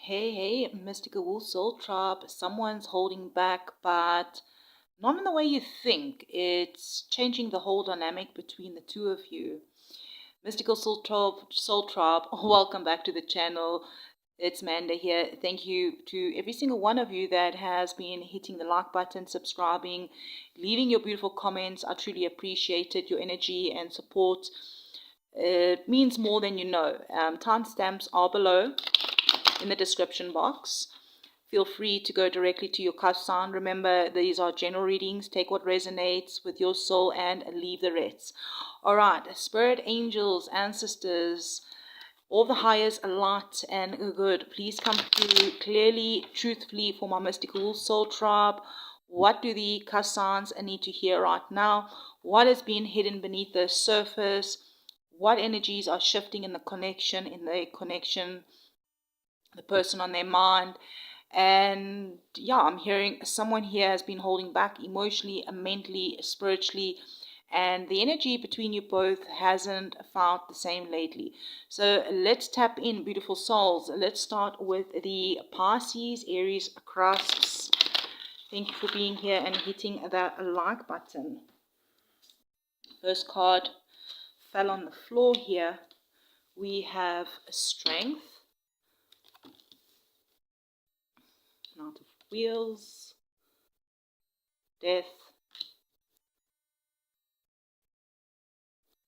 Hey, Mystical Wolf Soul Tribe. Someone's holding back, but not in the way you think. It's changing the whole dynamic between the two of you. Mystical Soul Tribe, welcome back to the channel. It's Manda here. Thank you to every single one of you that has been hitting the like button, subscribing, leaving your beautiful comments. I truly appreciate it. Your energy and support. It means more than you know. Timestamps are below in the description box. Feel free to go directly to your cusp sign. Remember, these are general readings. Take what resonates with your soul and leave the rest. All right, spirit, angels, ancestors, all the highest light and good, please come through clearly, truthfully for my mystical soul tribe. What do the cusp signs need to hear right now? What has been hidden beneath the surface? What energies are shifting in the connection, the person on their mind? And yeah, I'm hearing someone here has been holding back emotionally, mentally, spiritually, and the energy between you both hasn't felt the same lately. So let's tap in, beautiful souls. Let's start with the Pisces, Aries, Cusps. Thank you for being here and hitting that like button. First card fell on the floor here. We have strength, Knight of Wheels, Death,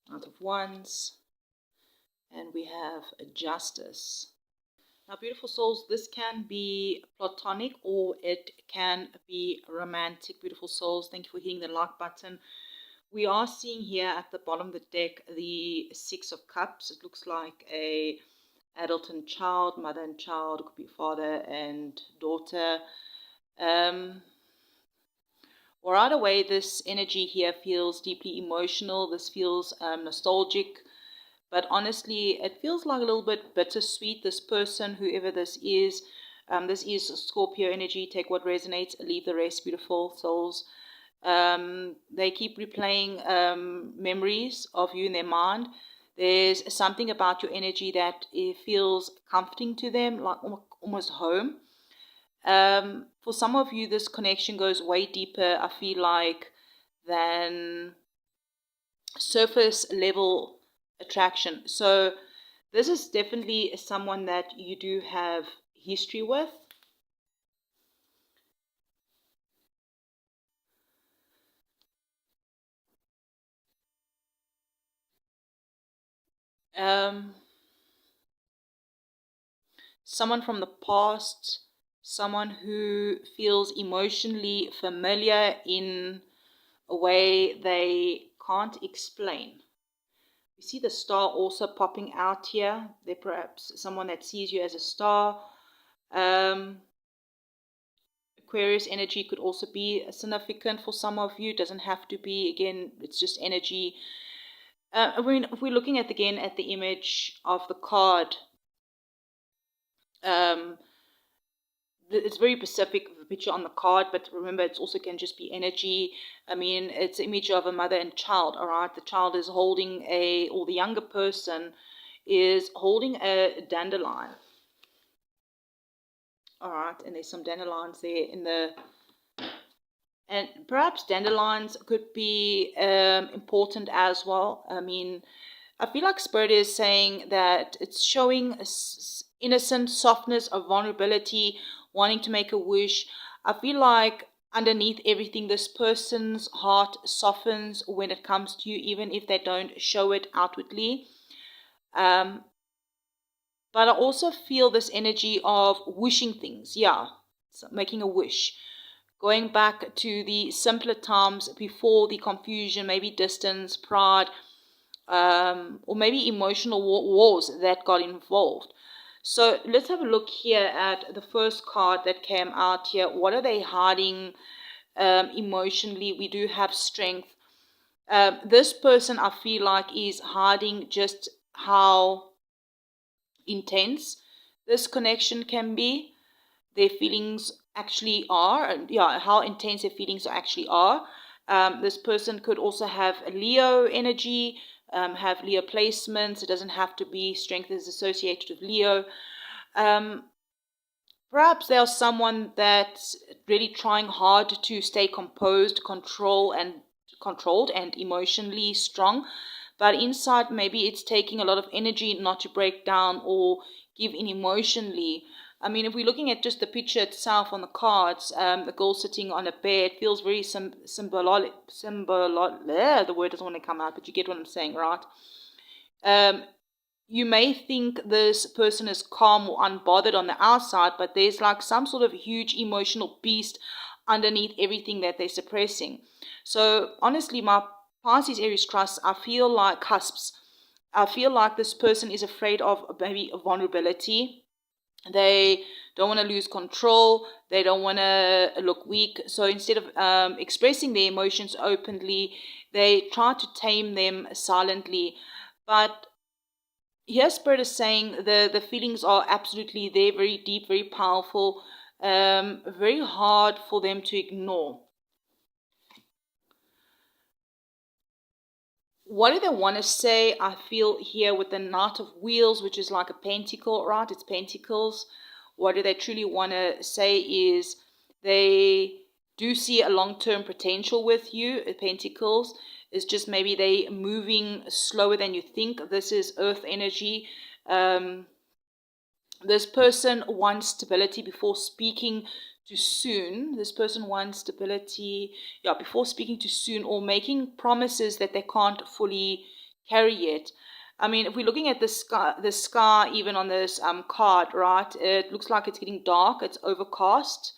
Knight of Wands, and we have Justice. Now, beautiful souls, this can be platonic or it can be romantic. Beautiful souls, thank you for hitting the like button. We are seeing here at the bottom of the deck the Six of Cups. It looks like a adult and child, mother and child. It could be father and daughter. Right away, this energy here feels deeply emotional. This feels nostalgic. But honestly, it feels like a little bit bittersweet. This person, whoever this is Scorpio energy. Take what resonates, leave the rest, beautiful souls. They keep replaying memories of you in their mind. There's something about your energy that it feels comforting to them, like almost home. For some of you, this connection goes way deeper, I feel like, than surface level attraction. So this is definitely someone that you do have history with. Someone from the past, someone who feels emotionally familiar in a way they can't explain. We see the star also popping out here. They're perhaps someone that sees you as a star. Aquarius energy could also be significant for some of you. It doesn't have to be. Again, it's just energy. If we're looking at again at the image of the card, it's very specific, the picture on the card, but remember, it also can just be energy. I mean, it's an image of a mother and child, all right? The child is holding or the younger person is holding a dandelion. All right, and there's some dandelions there and perhaps dandelions could be important as well. I mean, I feel like Spirit is saying that it's showing innocent softness of vulnerability, wanting to make a wish. I feel like underneath everything, this person's heart softens when it comes to you, even if they don't show it outwardly. But I also feel this energy of wishing things. Yeah, so making a wish. Going back to the simpler times before the confusion, maybe distance, pride, or maybe emotional wars that got involved. So let's have a look here at the first card that came out here. What are they hiding emotionally? We do have strength. This person, I feel like, is hiding just how intense this connection can be. Their feelings actually are, and yeah, how intense their feelings actually are. This person could also have a Leo energy, have Leo placements. It doesn't have to be strength is associated with Leo. perhaps they are someone that's really trying hard to stay composed, controlled and emotionally strong. But inside, maybe it's taking a lot of energy not to break down or give in emotionally. I mean, if we're looking at just the picture itself on the cards, the girl sitting on a bed feels very symbolic. The word doesn't want to come out, but you get what I'm saying, right? You may think this person is calm or unbothered on the outside, but there's like some sort of huge emotional beast underneath everything that they're suppressing. So honestly, my Pisces Aries cusps, I feel like this person is afraid of maybe a vulnerability. They don't want to lose control. They don't want to look weak. So instead of expressing their emotions openly, they try to tame them silently. But here Spirit is saying the feelings are absolutely there, very deep, very powerful, very hard for them to ignore. What do they want to say? I feel here with the Knight of Wheels, which is like a pentacle, right? It's pentacles. What do they truly want to say is they do see a long-term potential with you. Pentacles is just maybe they moving slower than you think. This is earth energy. This person wants stability before speaking too soon. This person wants stability, before speaking too soon or making promises that they can't fully carry yet. I mean, if we're looking at the sky even on this card, right, it looks like it's getting dark. It's overcast.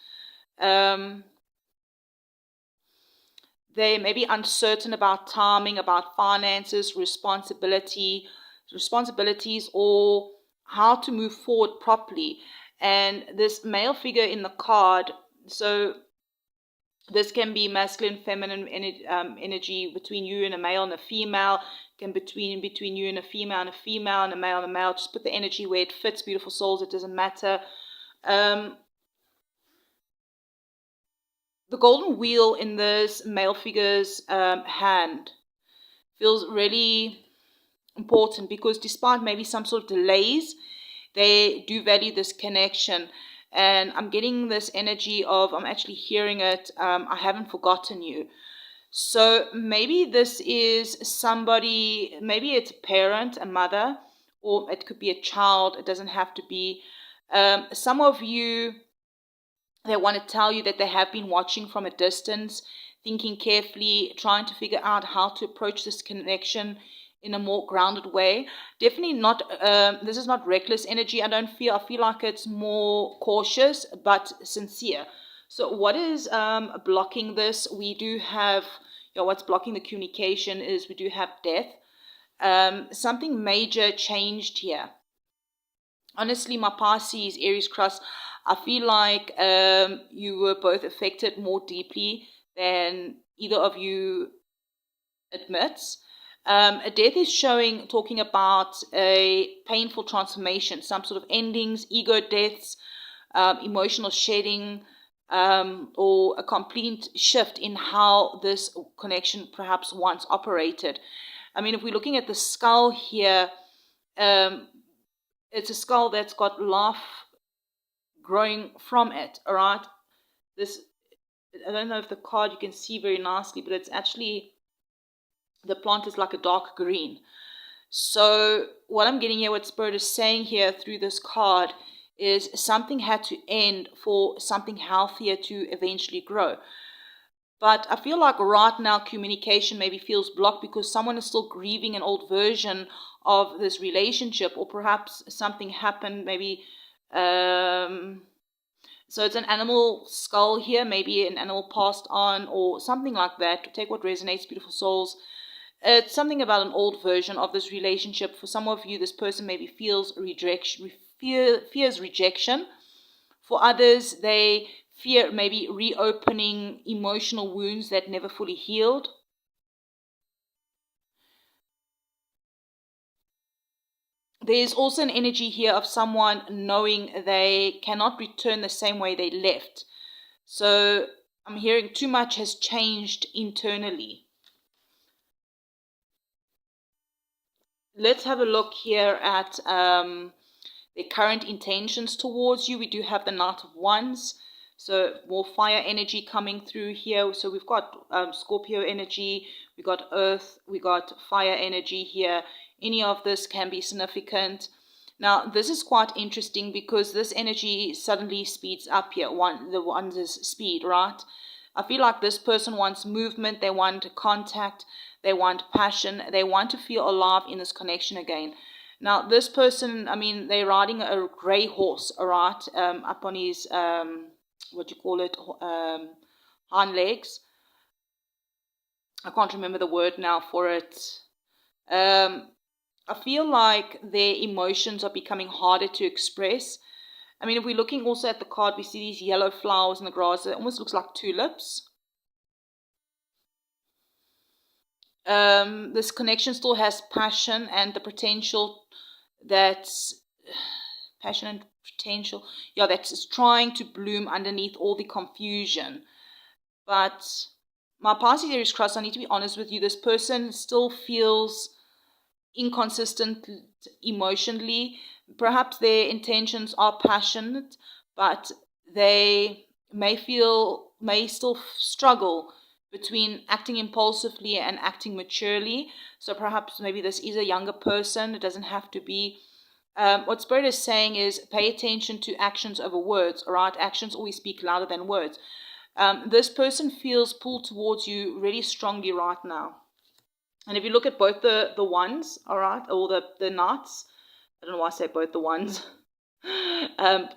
They may be uncertain about timing, about finances, responsibilities, or how to move forward properly. And this male figure in the card, so this can be masculine, feminine energy between you and a male and a female, can between you and a female and a female and a male and a male. Just put the energy where it fits, beautiful souls. It doesn't matter. The golden wheel in this male figure's hand feels really important because despite maybe some sort of delays, they do value this connection. And I'm getting this energy of, I'm actually hearing it, I haven't forgotten you. So maybe this is somebody, maybe it's a parent, a mother, or it could be a child. It doesn't have to be. Some of you, they want to tell you that they have been watching from a distance, thinking carefully, trying to figure out how to approach this connection in a more grounded way. Definitely not, this is not reckless energy. I feel like it's more cautious, but sincere. So what is blocking this? We do have, what's blocking the communication is we do have death. Something major changed here. Honestly, my Pisces, Aries cusp, I feel like you were both affected more deeply than either of you admits. A death is talking about a painful transformation, some sort of endings, ego deaths, emotional shedding, or a complete shift in how this connection perhaps once operated. I mean, if we're looking at the skull here, it's a skull that's got life growing from it, all right? I don't know if the card you can see very nicely, but it's actually, the plant is like a dark green. So what I'm getting here, what Spirit is saying here through this card is something had to end for something healthier to eventually grow. But I feel like right now communication maybe feels blocked because someone is still grieving an old version of this relationship, or perhaps something happened, maybe so it's an animal skull here, maybe an animal passed on or something like that. Take what resonates, beautiful souls. It's something about an old version of this relationship. For some of you, this person maybe fears rejection. For others, they fear maybe reopening emotional wounds that never fully healed. There's also an energy here of someone knowing they cannot return the same way they left. So I'm hearing too much has changed internally. Let's have a look here at their current intentions towards you. We do have the Knight of Wands, so more fire energy coming through here. So we've got Scorpio energy, we got earth, we got fire energy here. Any of this can be significant. Now, this is quite interesting because this energy suddenly speeds up here. The one's is speed, right? I feel like this person wants movement, they want contact, they want passion, they want to feel alive in this connection again. Now, this person, I mean, they're riding a grey horse, all right, up on his, what do you call it, hind legs. I can't remember the word now for it. I feel like their emotions are becoming harder to express. I mean, if we're looking also at the card, we see these yellow flowers in the grass. It almost looks like tulips. This connection still has passion and the potential that's passion and potential. Yeah, that's trying to bloom underneath all the confusion. But my Pisces Aries cross, I need to be honest with you, this person still feels inconsistent emotionally. Perhaps their intentions are passionate, but they may still struggle between acting impulsively and acting maturely. So perhaps maybe this is a younger person. It doesn't have to be. What Spirit is saying is pay attention to actions over words, all right? Actions always speak louder than words. This person feels pulled towards you really strongly right now. And if you look at both the ones, all right, or the knights, I don't know why I say both the ones.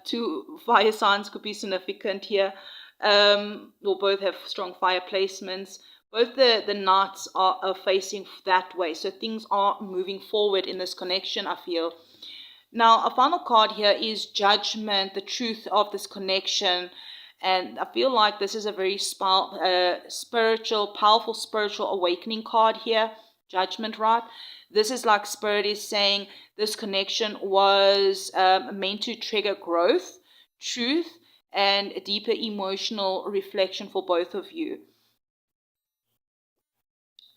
Two fire signs could be significant here. Or both have strong fire placements. Both the knights are facing that way. So things are moving forward in this connection, I feel. Now, a final card here is Judgment, the truth of this connection. And I feel like this is a very spiritual, powerful spiritual awakening card here. Judgment, right? This is like Spirit is saying this connection was meant to trigger growth, truth, and a deeper emotional reflection for both of you.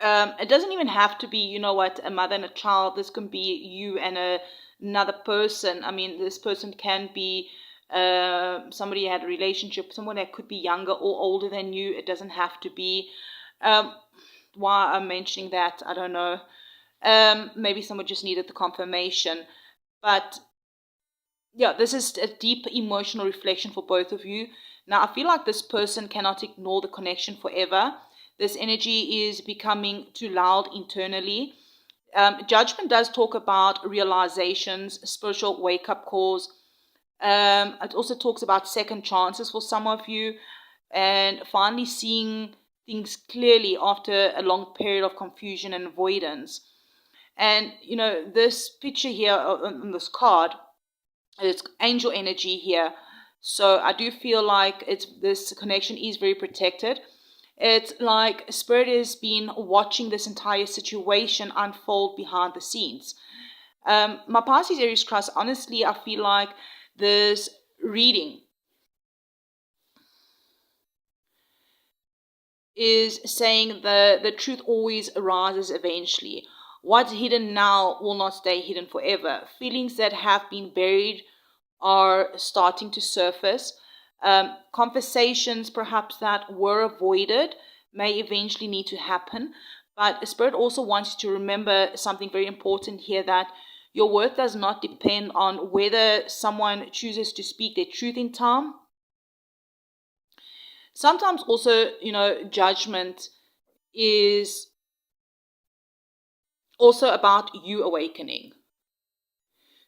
It doesn't even have to be, you know what, a mother and a child. This can be you and another person. I mean, this person can be somebody you had a relationship, someone that could be younger or older than you. It doesn't have to be. Why I'm mentioning that, I don't know. Maybe someone just needed the confirmation. But yeah, this is a deep emotional reflection for both of you. Now, I feel like this person cannot ignore the connection forever. This energy is becoming too loud internally. Judgment does talk about realizations, spiritual wake-up calls. It also talks about second chances for some of you and finally seeing things clearly after a long period of confusion and avoidance. And, you know, this picture here on this card, it's angel energy here. So I do feel like this connection is very protected. It's like Spirit has been watching this entire situation unfold behind the scenes. My Pisces Aries cross, honestly, I feel like this reading is saying the truth always arises eventually. What's hidden now will not stay hidden forever. Feelings that have been buried are starting to surface. Conversations perhaps that were avoided may eventually need to happen. But Spirit also wants you to remember something very important here, that your worth does not depend on whether someone chooses to speak their truth in time. Sometimes also, you know, judgment is also about you awakening.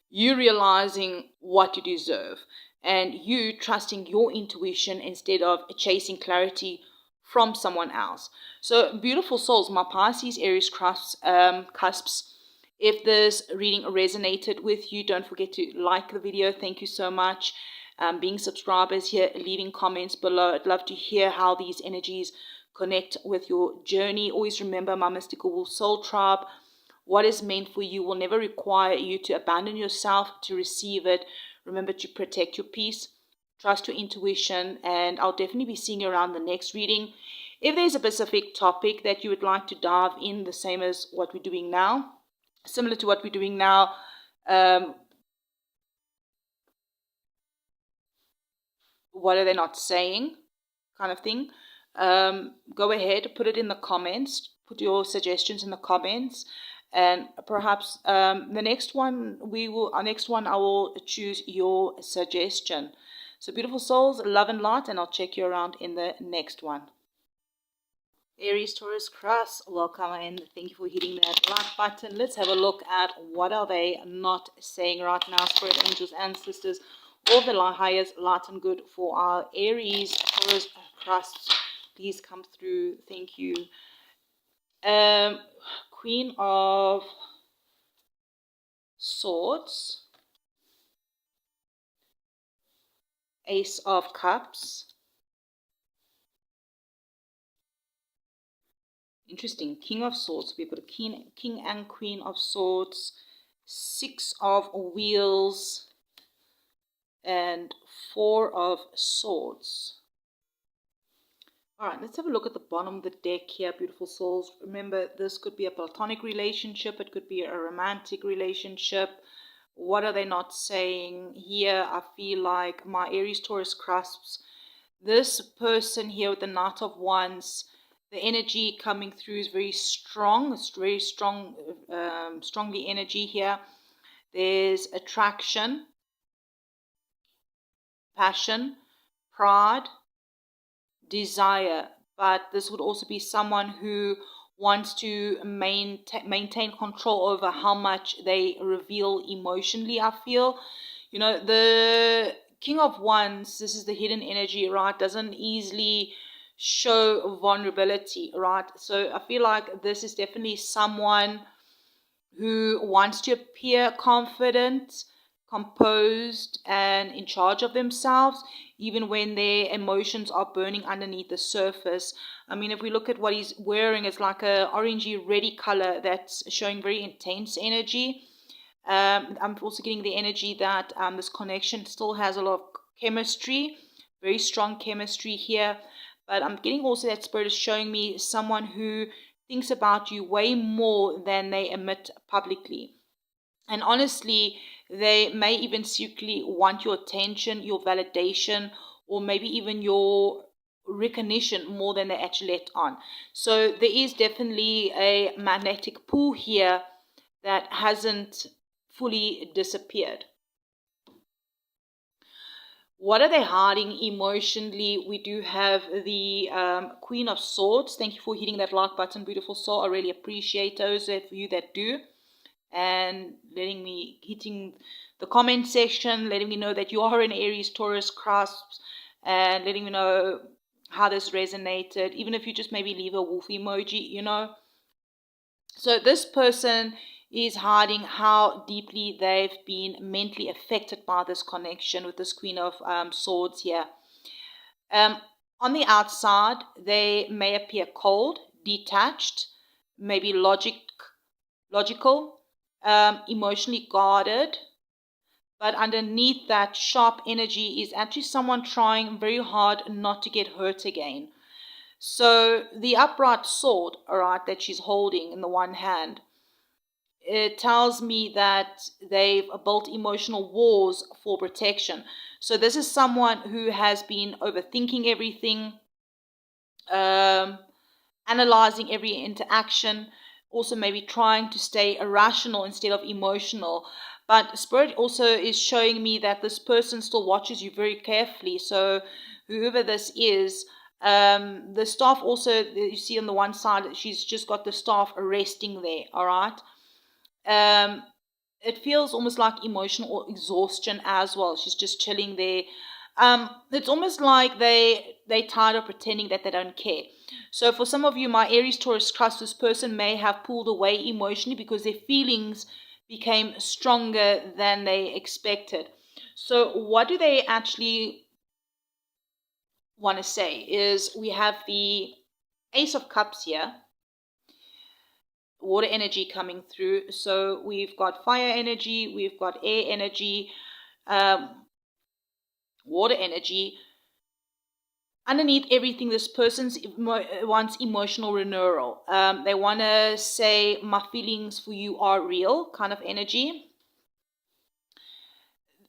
You realizing what you deserve and you trusting your intuition instead of chasing clarity from someone else. So, beautiful souls, my Pisces Aries cusps. If this reading resonated with you, don't forget to like the video. Thank you so much. Being subscribers here, leaving comments below. I'd love to hear how these energies connect with your journey. Always remember, my mystical soul tribe, what is meant for you will never require you to abandon yourself to receive it. Remember to protect your peace, trust your intuition, and I'll definitely be seeing you around the next reading. If there's a specific topic that you would like to dive in, the same as what we're doing now, similar to what we're doing now, what are they not saying, kind of thing. Go ahead, put it in the comments, put your suggestions in the comments, and perhaps the next one I will choose your suggestion. So beautiful souls, love and light, and I'll check you around in the next one. Aries, Taurus, Cross, welcome and thank you for hitting that like button. Let's have a look at what are they not saying right now, spirit angels, ancestors, all the highest light and good for our Aries, Taurus, Cross. Please come through. Thank you. Queen of Swords, Ace of Cups. Interesting. King of Swords. We've got a king and Queen of Swords, Six of Wheels, and Four of Swords. All right, let's have a look at the bottom of the deck here, beautiful souls. Remember, this could be a platonic relationship. It could be a romantic relationship. What are they not saying here? I feel like my Aries, Taurus cusps. This person here with the Knight of Wands, the energy coming through is very strong. It's very strong, strongly energy here. There's attraction, passion, pride, desire, but this would also be someone who wants to maintain control over how much they reveal emotionally. I feel, you know, the King of Wands, this is the hidden energy, right, doesn't easily show vulnerability, right? So I feel like this is definitely someone who wants to appear confident, composed, and in charge of themselves, even when their emotions are burning underneath the surface. I mean, if we look at what he's wearing, it's like a orangey reddy color that's showing very intense energy. I'm also getting the energy that this connection still has a lot of chemistry, very strong chemistry here. But I'm getting also that spirit is showing me someone who thinks about you way more than they admit publicly. And honestly, they may even secretly want your attention, your validation, or maybe even your recognition more than they actually let on. So there is definitely a magnetic pull here that hasn't fully disappeared. What are they hiding emotionally? We do have the Queen of Swords. Thank you for hitting that like button, beautiful soul. I really appreciate those of you that do. And hitting the comment section, letting me know that you are an Aries, Taurus, cusps, and letting me know how this resonated. Even if you just maybe leave a wolf emoji, you know. So this person is hiding how deeply they've been mentally affected by this connection with this Queen of Swords here. On the outside, they may appear cold, detached, maybe logical, emotionally guarded, but underneath that sharp energy is actually someone trying very hard not to get hurt again. So the upright sword, all right, that she's holding in the one hand, it tells me that they've built emotional walls for protection. So this is someone who has been overthinking everything, analyzing every interaction, also maybe trying to stay irrational instead of emotional. But Spirit also is showing me that this person still watches you very carefully. So whoever this is, the staff also, you see on the one side, she's just got the staff resting there, all right? It feels almost like emotional exhaustion as well. She's just chilling there. It's almost like they tired of pretending that they don't care. So for some of you, my Aries, Taurus, Cusp, this person may have pulled away emotionally because their feelings became stronger than they expected. So what do they actually want to say is we have the Ace of Cups here. Water energy coming through. So we've got fire energy, we've got air energy, water energy. Underneath everything, this person wants emotional renewal. They want to say, my feelings for you are real, kind of energy.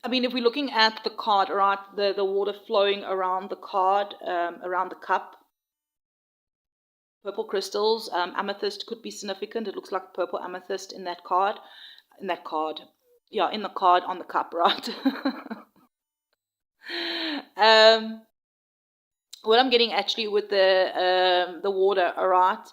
I mean, if we're looking at the card, right, the water flowing around the card, around the cup, purple crystals, amethyst could be significant. It looks like purple amethyst in that card. Yeah, in the card on the cup, right? What I'm getting actually with the water, all right,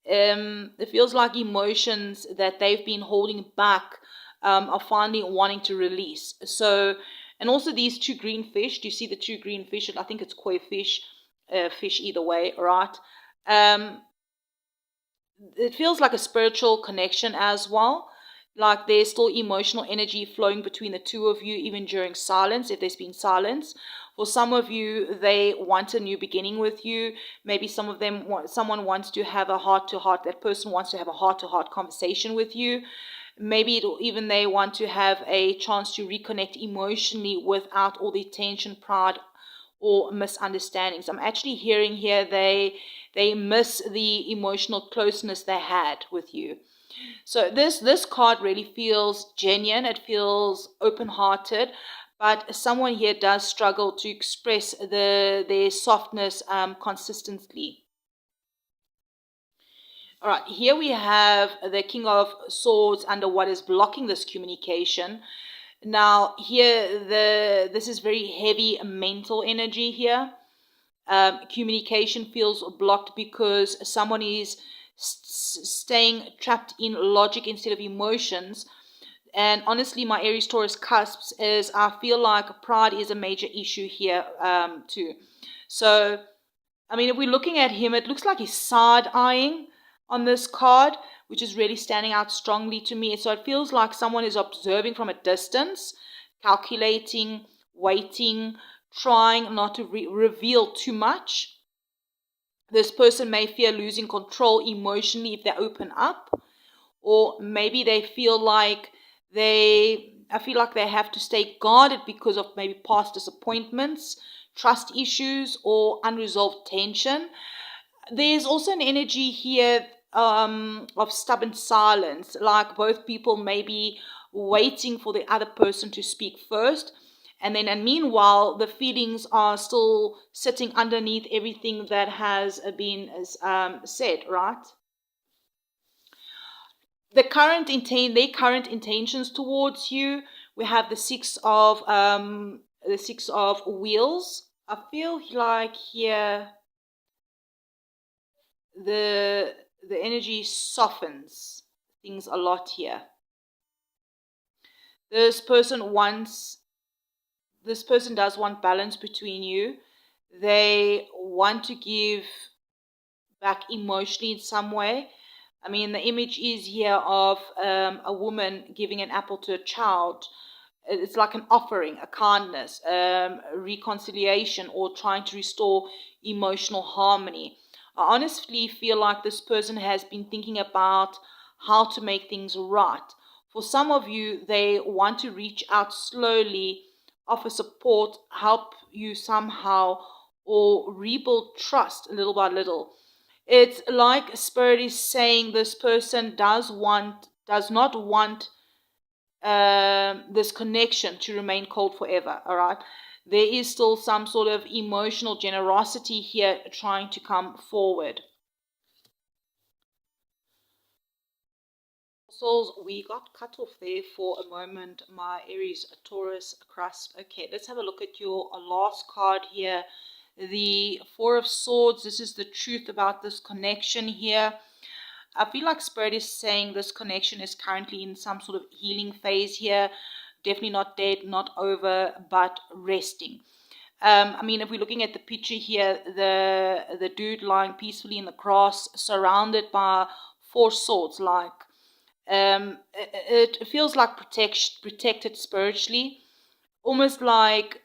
it feels like emotions that they've been holding back are finally wanting to release. So, and also these two green fish, do you see the two green fish? I think it's koi fish, fish either way, right? It feels like a spiritual connection as well. Like there's still emotional energy flowing between the two of you, even during silence, if there's been silence. For some of you, they want a new beginning with you. Maybe some of them someone wants to have a heart-to-heart. That person wants to have a heart-to-heart conversation with you. Maybe even they want to have a chance to reconnect emotionally without all the tension, pride, or misunderstandings. I'm actually hearing here they miss the emotional closeness they had with you. So this card really feels genuine. It feels open-hearted, but someone here does struggle to express their softness consistently. All right, here we have the King of Swords under what is blocking this communication. Now here this is very heavy mental energy here. Communication feels blocked because someone is staying trapped in logic instead of emotions. And honestly, my Aries Taurus cusps is I feel like pride is a major issue here too. So, I mean, if we're looking at him, it looks like he's side-eyeing on this card, which is really standing out strongly to me. So it feels like someone is observing from a distance, calculating, waiting, trying not to reveal too much. This person may fear losing control emotionally if they open up, or maybe they feel like I feel like they have to stay guarded because of maybe past disappointments, trust issues, or unresolved tension. There's also an energy here of stubborn silence, like both people may be waiting for the other person to speak first. And then, and meanwhile, the feelings are still sitting underneath everything that has been said, right? Their current intentions towards you. We have the six of wheels. I feel like here the energy softens things a lot here. This person does want balance between you. They want to give back emotionally in some way. I mean, the image is here of a woman giving an apple to a child. It's like an offering, a kindness, reconciliation, or trying to restore emotional harmony. I honestly feel like this person has been thinking about how to make things right. For some of you, they want to reach out slowly, offer support, help you somehow, or rebuild trust little by little. It's like Spirit is saying this person does not want this connection to remain cold forever. All right, there is still some sort of emotional generosity here trying to come forward. Souls, we got cut off there for a moment. My Aries Taurus cusp. Okay, let's have a look at your last card here. The Four of Swords. This is the truth about this connection here. I feel like Spirit is saying this connection is currently in some sort of healing phase here. Definitely not dead, not over, but resting. I mean, if we're looking at the picture here, the dude lying peacefully in the grass, surrounded by four swords, like it feels like protected spiritually, almost like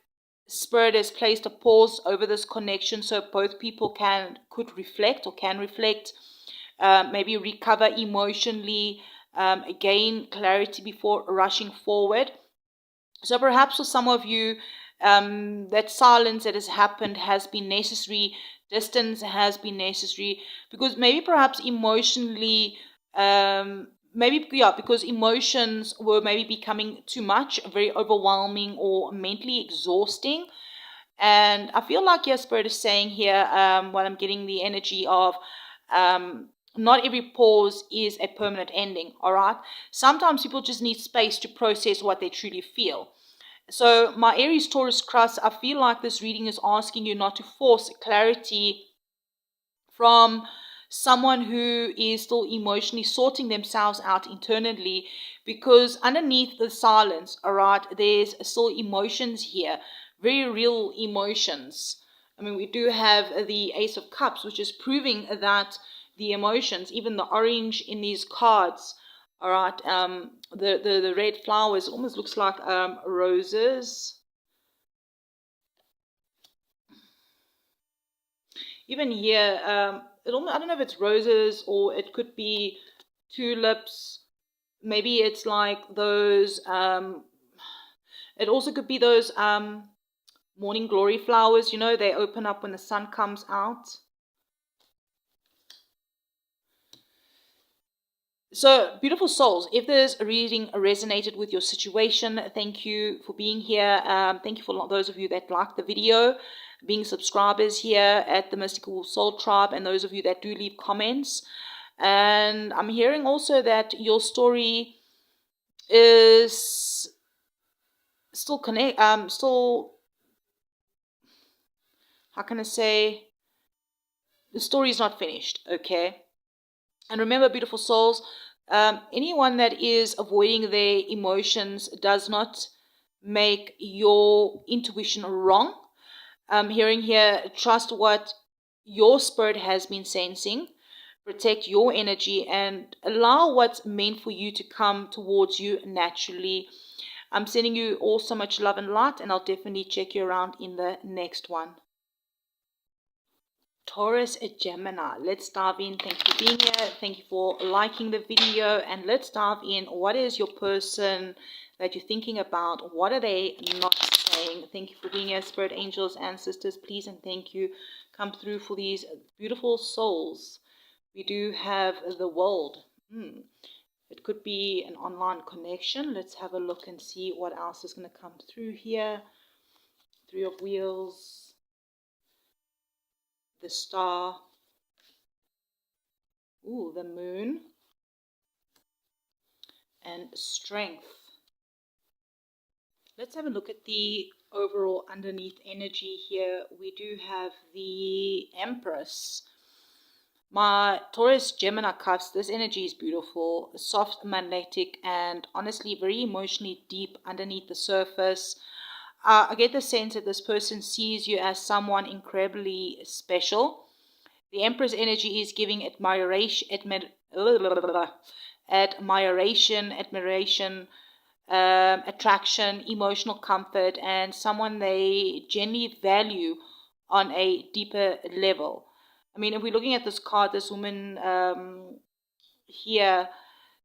Spirit has placed a pause over this connection so both people can reflect, maybe recover emotionally, gain clarity before rushing forward. So perhaps for some of you, that silence that has happened has been necessary, distance has been necessary, because maybe perhaps emotionally, maybe, yeah, because emotions were maybe becoming too much, very overwhelming or mentally exhausting. And I feel like your spirit is saying here, what I'm getting the energy of, not every pause is a permanent ending, all right? Sometimes people just need space to process what they truly feel. So my Aries Taurus Cusp, I feel like this reading is asking you not to force clarity from someone who is still emotionally sorting themselves out internally, because underneath the silence, all right, there's still emotions here, very real emotions. I mean, we do have the Ace of Cups, which is proving that the emotions, even the orange in these cards, all right, the red flowers almost looks like roses. Even here, I don't know if it's roses or it could be tulips. Maybe it's like those, it also could be those morning glory flowers, you know, they open up when the sun comes out. So, beautiful souls, if this reading resonated with your situation, thank you for being here. Thank you for those of you that liked the video, being subscribers here at the Mystical Soul Tribe, and those of you that do leave comments. And I'm hearing also that your story is still how can I say, the story is not finished, okay? And remember, beautiful souls, anyone that is avoiding their emotions does not make your intuition wrong. I'm hearing here, trust what your spirit has been sensing, protect your energy, and allow what's meant for you to come towards you naturally. I'm sending you all so much love and light, and I'll definitely check you around in the next one. Taurus, a Gemini. Let's dive in. Thank you for being here. Thank you for liking the video. And let's dive in. What is your person that you're thinking about? What are they not saying? Thank you for being here, spirit angels, ancestors. Please and thank you. Come through for these beautiful souls. We do have the world. It could be an online connection. Let's have a look and see what else is going to come through here. Three of Wheels. The Star. Ooh, the Moon. And Strength. Let's have a look at the overall underneath energy here. We do have the Empress. My Taurus Gemini Cusp, this energy is beautiful, soft, magnetic, and honestly very emotionally deep underneath the surface. I get the sense that this person sees you as someone incredibly special. The Empress energy is giving admiration, attraction, emotional comfort, and someone they genuinely value on a deeper level. I mean, if we're looking at this card, this woman here,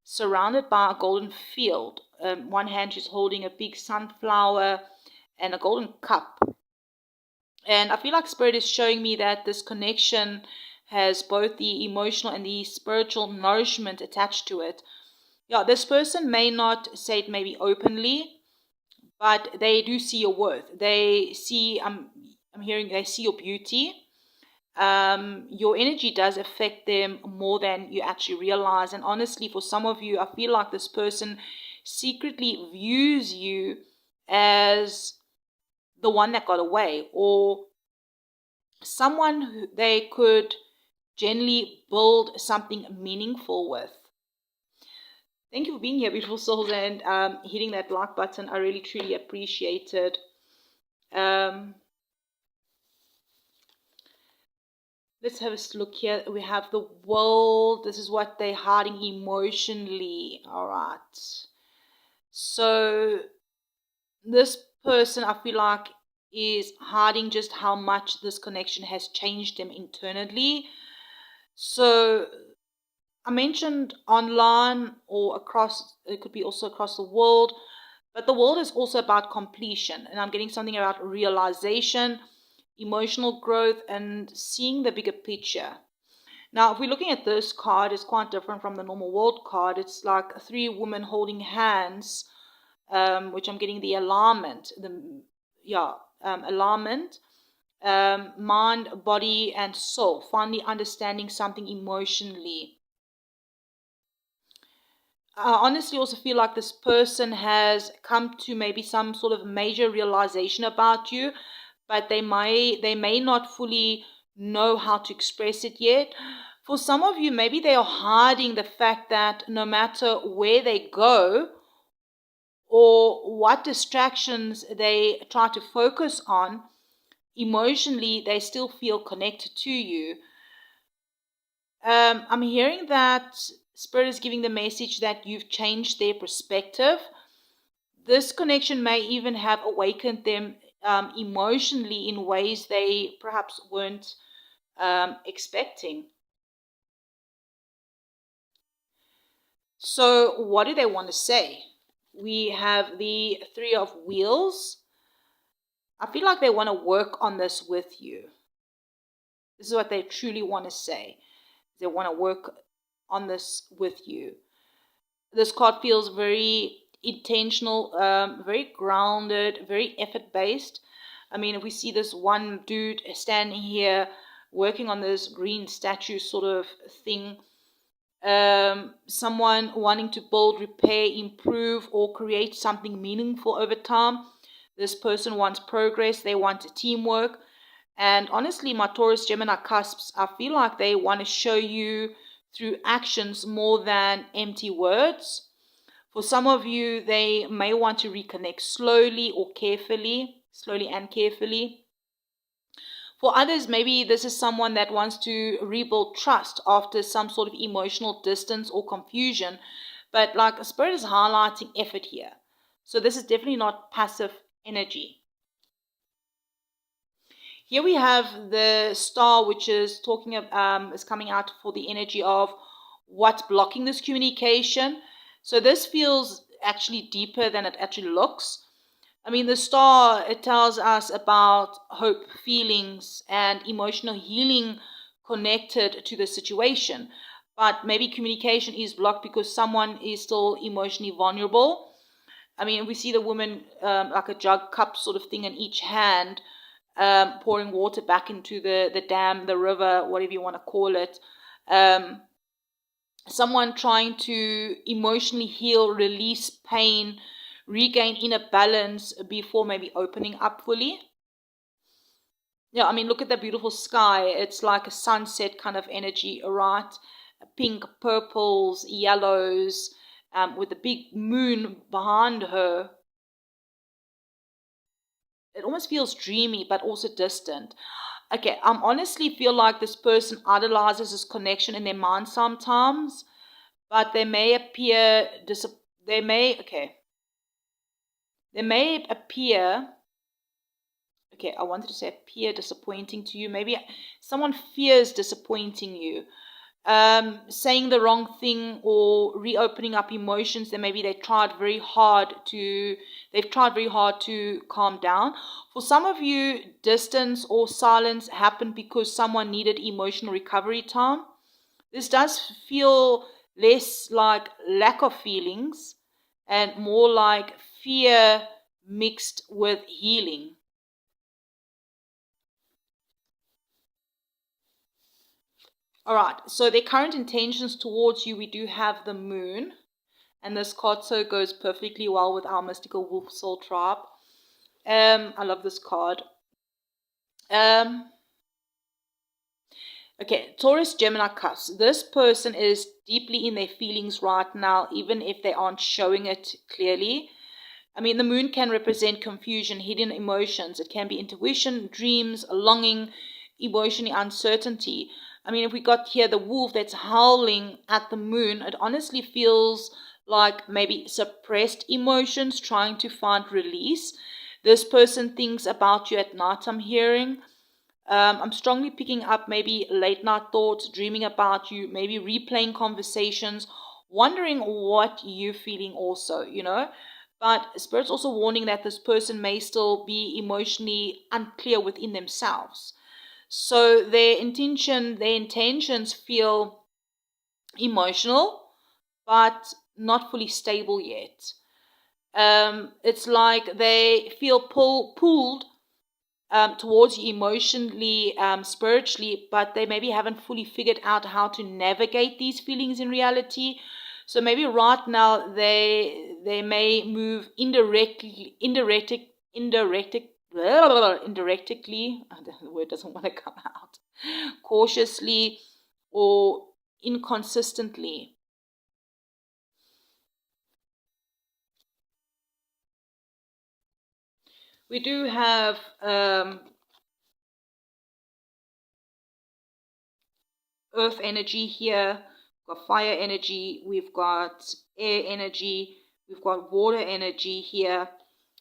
surrounded by a golden field. One hand she's holding a big sunflower and a golden cup. And I feel like Spirit is showing me that this connection has both the emotional and the spiritual nourishment attached to it. Yeah, this person may not say it maybe openly, but they do see your worth. They see, I'm hearing, they see your beauty. Your energy does affect them more than you actually realize. And honestly, for some of you, I feel like this person secretly views you as the one that got away, or someone who they could genuinely build something meaningful with. Thank you for being here, beautiful souls, and hitting that like button. I really, truly appreciate it. Let's have a look here. We have the world. This is what they're hiding emotionally. All right. So this person, I feel like, is hiding just how much this connection has changed them internally. So I mentioned online or across, it could be also across the world, but the world is also about completion. And I'm getting something about realization, emotional growth, and seeing the bigger picture. Now, if we're looking at this card, it's quite different from the normal world card. It's like 3 women holding hands, which I'm getting the alignment. Alignment. Mind, body, and soul. Finally understanding something emotionally. I honestly also feel like this person has come to maybe some sort of major realization about you, but they may not fully know how to express it yet. For some of you, maybe they are hiding the fact that no matter where they go or what distractions they try to focus on, emotionally they still feel connected to you. I'm hearing that Spirit is giving the message that you've changed their perspective. This connection may even have awakened them emotionally in ways they perhaps weren't expecting. So what do they want to say? We have the 3 of Wheels. I feel like they want to work on this with you. This is what they truly want to say. They want to work on this with you. This card feels very intentional, very grounded, very effort-based. I mean, if we see this one dude standing here working on this green statue sort of thing, someone wanting to build, repair, improve, or create something meaningful over time. This person wants progress. They want teamwork. And honestly, my Taurus, Gemini cusps, I feel like they want to show you through actions more than empty words. For some of you, they may want to reconnect slowly and carefully. For others, maybe this is someone that wants to rebuild trust after some sort of emotional distance or confusion. But like Spirit is highlighting effort here. So this is definitely not passive energy. Here we have the star, which is is coming out for the energy of what's blocking this communication. So this feels actually deeper than it actually looks. I mean, the star, it tells us about hope, feelings, and emotional healing connected to the situation. But maybe communication is blocked because someone is still emotionally vulnerable. I mean, we see the woman like a jug cup sort of thing in each hand, pouring water back into the dam, the river, whatever you want to call it. Someone trying to emotionally heal, release pain, regain inner balance before maybe opening up fully. Yeah, I mean, look at the beautiful sky. It's like a sunset kind of energy, right? Pink, purples, yellows, with the big moon behind her. It almost feels dreamy, but also distant. Okay, I honestly feel like this person idolizes this connection in their mind sometimes, but they may appear they may appear. Okay, I wanted to say appear disappointing to you. Maybe someone fears disappointing you. Saying the wrong thing or reopening up emotions that maybe they've tried very hard to calm down. For some of you, distance or silence happened because someone needed emotional recovery time. This does feel less like lack of feelings and more like fear mixed with healing. All right, so their current intentions towards you, we do have the moon. And this card so goes perfectly well with our mystical wolf soul tribe. I love this card. Okay, Taurus, Gemini, Cusp. This person is deeply in their feelings right now, even if they aren't showing it clearly. I mean, the moon can represent confusion, hidden emotions. It can be intuition, dreams, longing, emotional uncertainty. I mean, if we got here the wolf that's howling at the moon, it honestly feels like maybe suppressed emotions trying to find release. This person thinks about you at night, I'm hearing. I'm strongly picking up maybe late night thoughts, dreaming about you, maybe replaying conversations, wondering what you're feeling also, you know. But Spirit's also warning that this person may still be emotionally unclear within themselves. So their intentions feel emotional, but not fully stable yet. It's like they feel pulled towards you emotionally, spiritually, but they maybe haven't fully figured out how to navigate these feelings in reality. So maybe right now they may move indirectly. The word doesn't want to come out. Cautiously or inconsistently. We do have earth energy here, we've got fire energy, we've got air energy, we've got water energy here,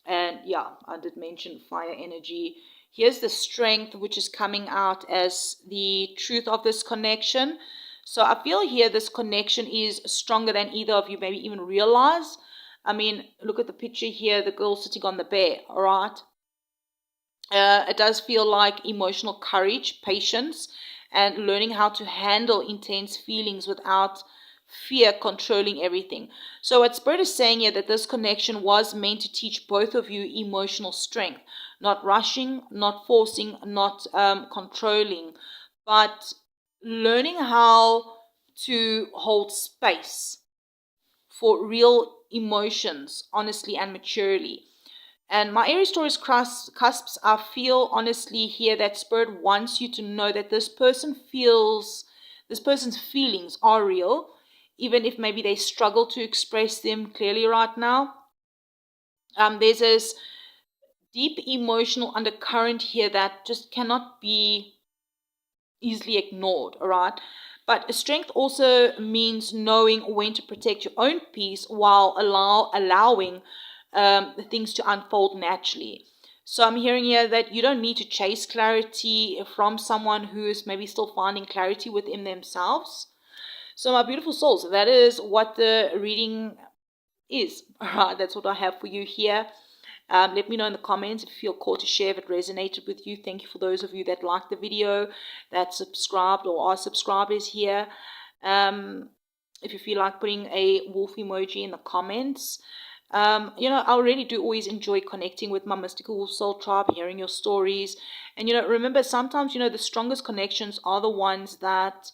and yeah, I did mention fire energy. Here's the strength which is coming out as the truth of this connection. So I feel here this connection is stronger than either of you maybe even realize. I mean, look at the picture here, the girl sitting on the bear, all right? It does feel like emotional courage, patience, and learning how to handle intense feelings without fear controlling everything. So what Spirit is saying here that this connection was meant to teach both of you emotional strength, not rushing, not forcing, not controlling, but learning how to hold space for real emotions, honestly and maturely. And my Aries Taurus cusps, I feel honestly here that Spirit wants you to know that this person's feelings are real, even if maybe they struggle to express them clearly right now. There's this deep emotional undercurrent here that just cannot be easily ignored, all right? But strength also means knowing when to protect your own peace while allowing things to unfold naturally. So I'm hearing here that you don't need to chase clarity from someone who is maybe still finding clarity within themselves. So my beautiful souls, that is what the reading is. All right, that's what I have for you here. Let me know in the comments if you feel called to share if it resonated with you. Thank you for those of you that liked the video, that subscribed or are subscribers here. If you feel like putting a wolf emoji in the comments. I really do always enjoy connecting with my mystical wolf soul tribe, hearing your stories. And, remember, sometimes, the strongest connections are the ones that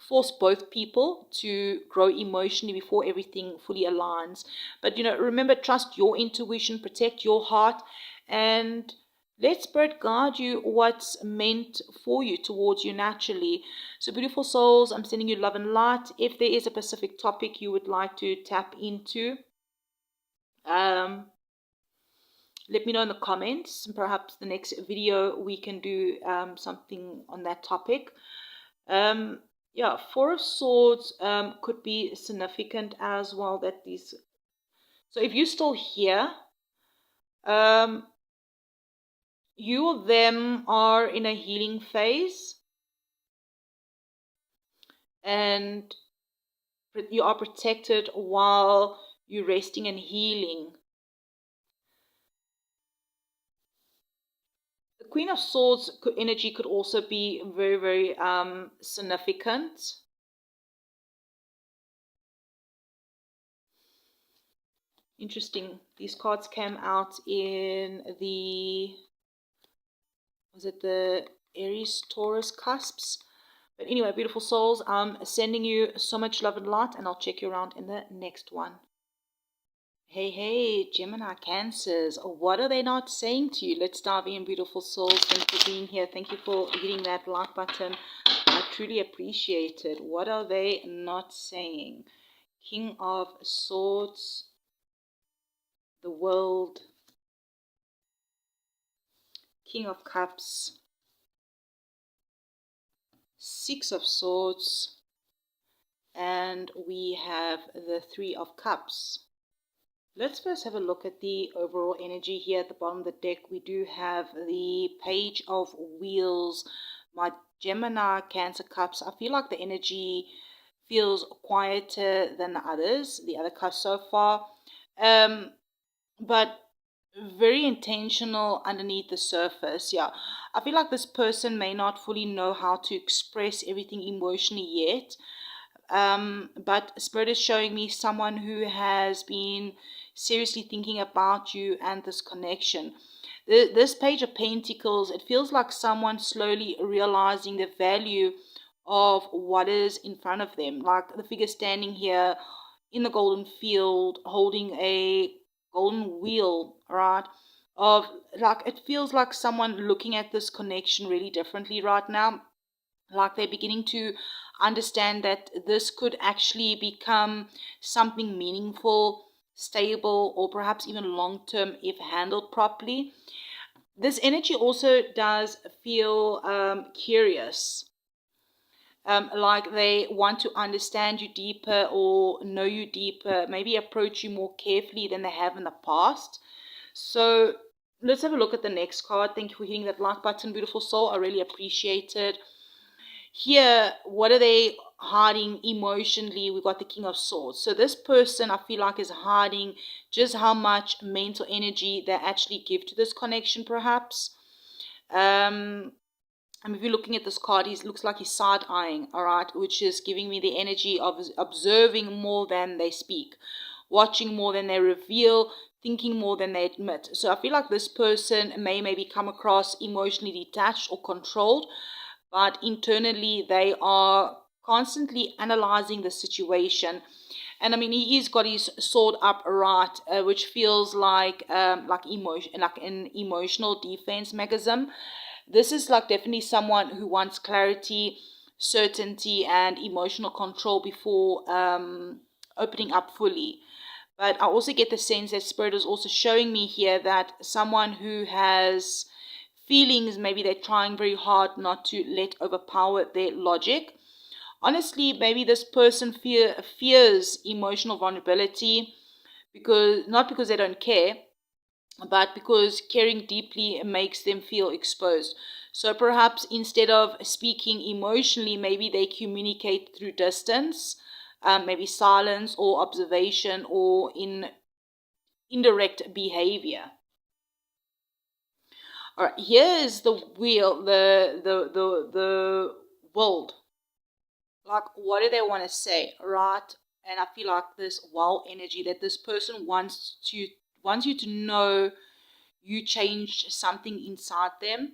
force both people to grow emotionally before everything fully aligns. But, remember, trust your intuition, protect your heart, and let Spirit guide you what's meant for you, towards you naturally. So, beautiful souls, I'm sending you love and light. If there is a specific topic you would like to tap into, let me know in the comments. Perhaps the next video we can do something on that topic. Yeah, Four of Swords could be significant as well. That these, so if you're still here, you or them are in a healing phase, and you are protected while you're resting and healing. The Queen of Swords energy could also be very, very significant. Interesting. These cards came out in was it the Aries Taurus cusps? But anyway, beautiful souls, I'm sending you so much love and light, and I'll check you around in the next one. Hey, hey, Gemini, Cancers, what are they not saying to you? Let's dive in, beautiful souls. Thank you for being here. Thank you for hitting that like button. I truly appreciate it. What are they not saying? King of Swords, the World, King of Cups, Six of Swords, and we have the Three of Cups. Let's first have a look at the overall energy here at the bottom of the deck. We do have the Page of Wheels, my Gemini, Cancer cups. I feel like the energy feels quieter than the others, the other cups so far. But very intentional underneath the surface. Yeah, I feel like this person may not fully know how to express everything emotionally yet. But Spirit is showing me someone who has been seriously thinking about you and this connection. This Page of Pentacles, it feels like someone slowly realizing the value of what is in front of them. Like the figure standing here in the golden field holding a golden wheel, right? Of like, it feels like someone looking at this connection really differently right now. Like they're beginning to understand that this could actually become something meaningful, stable, or perhaps even long term if handled properly. This energy also does feel curious, like they want to understand you deeper or know you deeper, maybe approach you more carefully than they have in the past. So let's have a look at the next card. Thank you for hitting that like button, beautiful soul. I really appreciate it. Here, what are they hiding emotionally? We got the King of Swords. So this person, I feel like, is hiding just how much mental energy they actually give to this connection, perhaps. And if you're looking at this card, he looks like he's side-eyeing, all right, which is giving me the energy of observing more than they speak, watching more than they reveal, thinking more than they admit. So I feel like this person may maybe come across emotionally detached or controlled, but internally they are constantly analyzing the situation. And I mean, he's got his sword up right, which feels like emotion, like an emotional defense mechanism. This is like definitely someone who wants clarity, certainty, and emotional control before opening up fully. But I also get the sense that Spirit is also showing me here that someone who has feelings, maybe they're trying very hard not to let overpower their logic. Honestly, maybe this person fears emotional vulnerability, because not because they don't care, but because caring deeply makes them feel exposed. So perhaps instead of speaking emotionally, maybe they communicate through distance, maybe silence or observation or in indirect behavior. All right, here is the wheel, the world. Like, what do they want to say, right? And I feel like this wow energy that this person wants you to know you changed something inside them.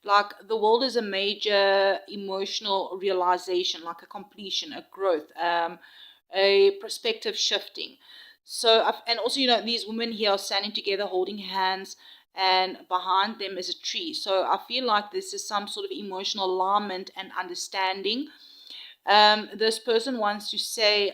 Like the world is a major emotional realization, like a completion, a growth, a perspective shifting. So, and also, these women here are standing together holding hands, and behind them is a tree. So I feel like this is some sort of emotional alignment and understanding. This person wants to say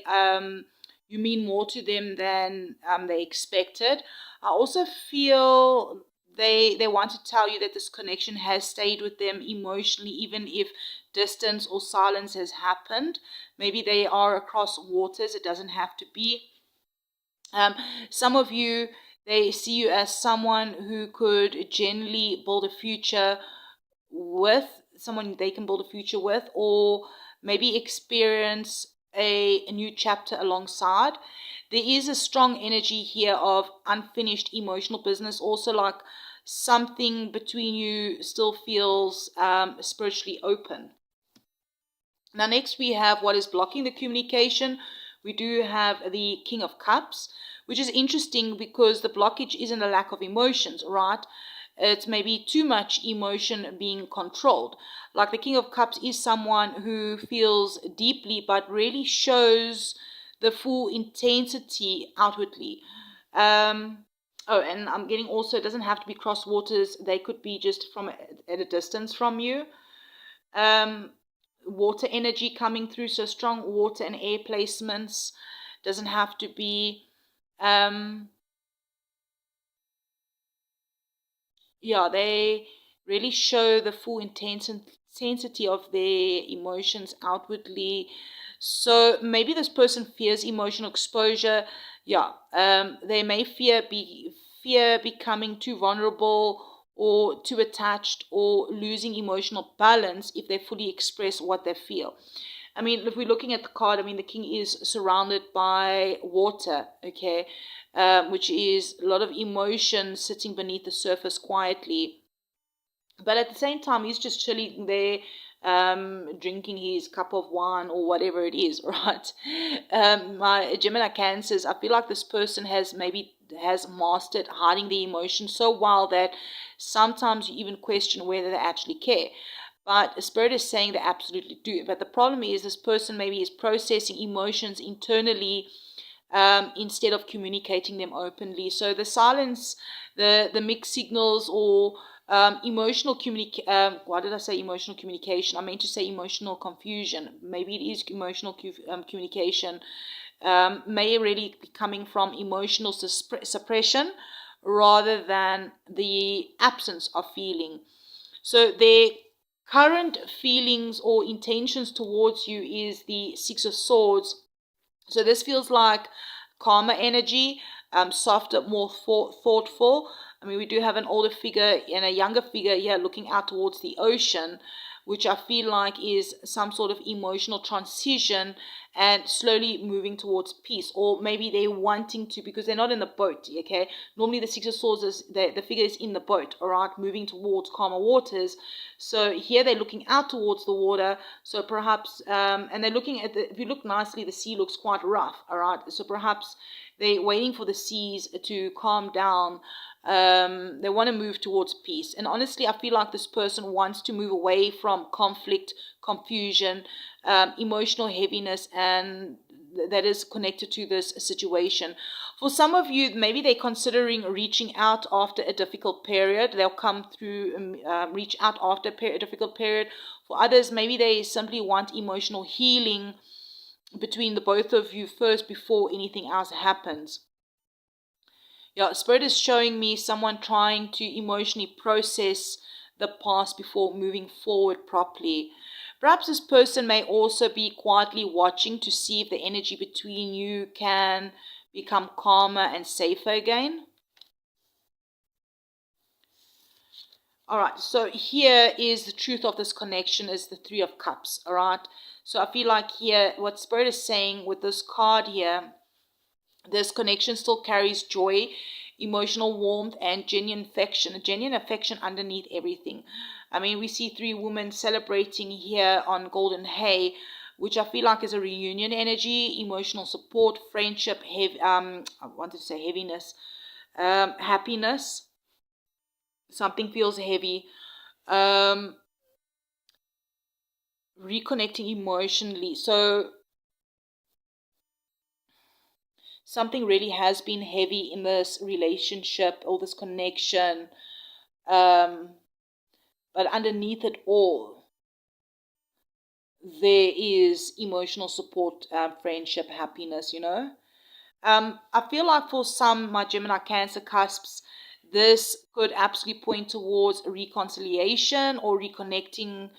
you mean more to them than they expected. I also feel they want to tell you that this connection has stayed with them emotionally, even if distance or silence has happened. Maybe they are across waters. It doesn't have to be. Some of you, they see you as someone who could genuinely build a future with, someone they can build a future with, or maybe experience a new chapter alongside. There is a strong energy here of unfinished emotional business, also like something between you still feels spiritually open. Now, next we have what is blocking the communication. We do have the King of Cups, which is interesting because the blockage isn't a lack of emotions, right? It's maybe too much emotion being controlled. Like the King of Cups is someone who feels deeply but really shows the full intensity outwardly. Oh, and I'm getting also, it doesn't have to be cross waters. They could be just from at a distance from you. Water energy coming through, so strong water and air placements. Doesn't have to be they really show the full intensity of their emotions outwardly. So maybe this person fears emotional exposure. They may fear becoming too vulnerable or too attached or losing emotional balance if they fully express what they feel. I mean, if we're looking at the card, I mean, the king is surrounded by water, okay, which is a lot of emotion sitting beneath the surface quietly. But at the same time, he's just chilling there, drinking his cup of wine or whatever it is, right? My Gemini Cancers, I feel like this person has mastered hiding the emotions so well that sometimes you even question whether they actually care. But Spirit is saying they absolutely do. But the problem is this person maybe is processing emotions internally instead of communicating them openly. So the silence, the mixed signals, or emotional why did I say emotional communication? I meant to say emotional confusion. Maybe it is emotional communication. May really be coming from emotional suppression rather than the absence of feeling. So their current feelings or intentions towards you is the Six of Swords. So this feels like calmer energy, softer, more thoughtful. I mean, we do have an older figure and a younger figure here looking out towards the ocean, which I feel like is some sort of emotional transition and slowly moving towards peace. Or maybe they're wanting to, because they're not in the boat, okay? Normally the Six of Swords is, the figure is in the boat, all right, moving towards calmer waters. So here they're looking out towards the water. So perhaps, and they're looking at if you look nicely, the sea looks quite rough, all right? So perhaps they're waiting for the seas to calm down. They want to move towards peace. And honestly, I feel like this person wants to move away from conflict, confusion, emotional heaviness, and that is connected to this situation. For some of you, maybe they're considering reaching out after a difficult period. They'll come through, reach out after a difficult period. For others, maybe they simply want emotional healing between the both of you first before anything else happens. Yeah, Spirit is showing me someone trying to emotionally process the past before moving forward properly. Perhaps this person may also be quietly watching to see if the energy between you can become calmer and safer again. All right, so here is the truth of this connection is the Three of Cups, all right? So I feel like here, what Spirit is saying with this card here, this connection still carries joy, emotional warmth, and genuine affection underneath everything. I mean, we see three women celebrating here on Golden Hay, which I feel like is a reunion energy, emotional support, friendship, I wanted to say heaviness, happiness. Something feels heavy. Reconnecting emotionally. So something really has been heavy in this relationship or this connection. But underneath it all, there is emotional support, friendship, happiness, you know. I feel like for some, my Gemini Cancer cusps, this could absolutely point towards reconciliation or reconnecting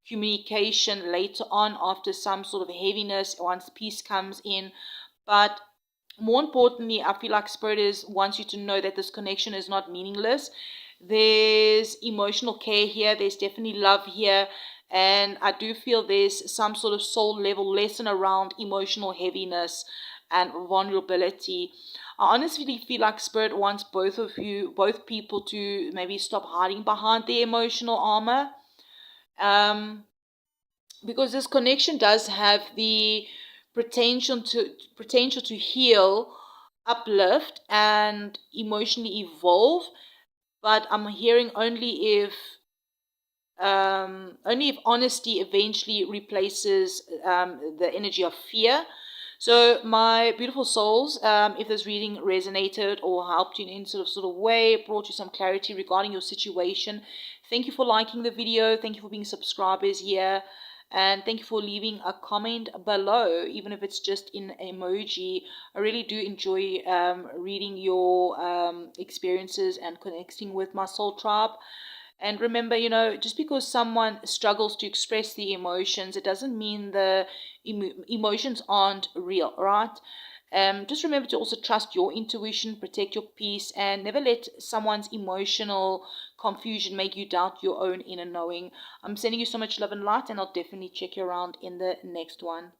communication later on after some sort of heaviness once peace comes in. But more importantly, I feel like Spirit wants you to know that this connection is not meaningless. There's emotional care here. There's definitely love here. And I do feel there's some sort of soul level lesson around emotional heaviness and vulnerability. I honestly feel like Spirit wants both people to maybe stop hiding behind their emotional armor. Because this connection does have the potential to heal, uplift, and emotionally evolve. But I'm hearing only if honesty eventually replaces the energy of fear. So, my beautiful souls, if this reading resonated or helped you in any sort of way, brought you some clarity regarding your situation, thank you for liking the video. Thank you for being subscribers here. And thank you for leaving a comment below, even if it's just in emoji. I really do enjoy reading your experiences and connecting with my soul tribe. And remember, you know, just because someone struggles to express the emotions, it doesn't mean the emotions aren't real, right? Just remember to also trust your intuition, protect your peace, and never let someone's emotional confusion make you doubt your own inner knowing. I'm sending you so much love and light, and I'll definitely check you around in the next one.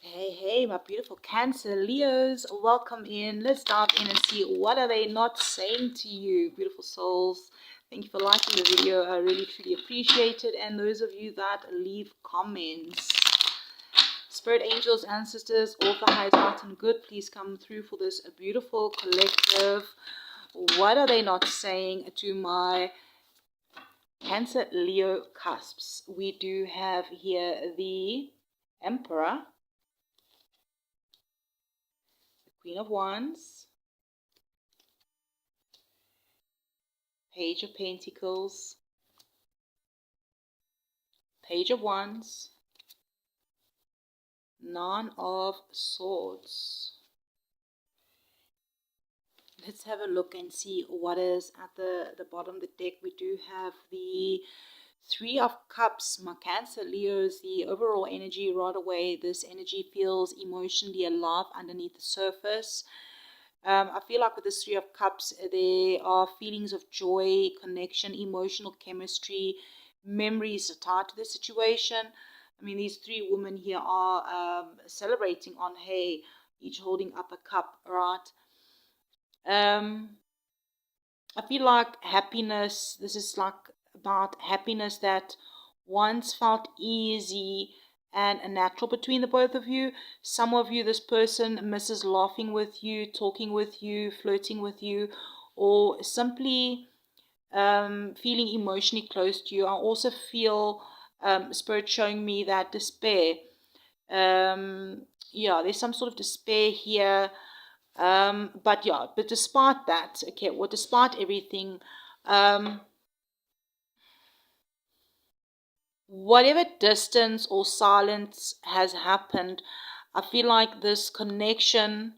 Hey, my beautiful Cancer Leos, welcome in. Let's dive in and see what are they not saying to you, beautiful souls. Thank you for liking the video. I really, truly appreciate it. And those of you that leave comments. Spirit angels, ancestors, all for highest light and good, please come through for this beautiful collective. What are they not saying to my Cancer Leo cusps? We do have here the Emperor, the Queen of Wands, Page of Pentacles, Page of Wands, Nine of Swords. Let's have a look and see what is at the bottom of the deck. We do have the Three of Cups, my Cancer Leos. The overall energy right away, this energy feels emotionally alive underneath the surface. I feel like with this Three of Cups, there are feelings of joy, connection, emotional chemistry, memories tied to the situation. I mean, these three women here are celebrating on, hey, each holding up a cup, right? I feel like happiness, this is like about happiness that once felt easy and natural between the both of you. Some of you, this person misses laughing with you, talking with you, flirting with you, or simply feeling emotionally close to you. I also feel Spirit showing me that despair. Yeah, there's some sort of despair here. But despite that, okay, well, despite everything, whatever distance or silence has happened, I feel like this connection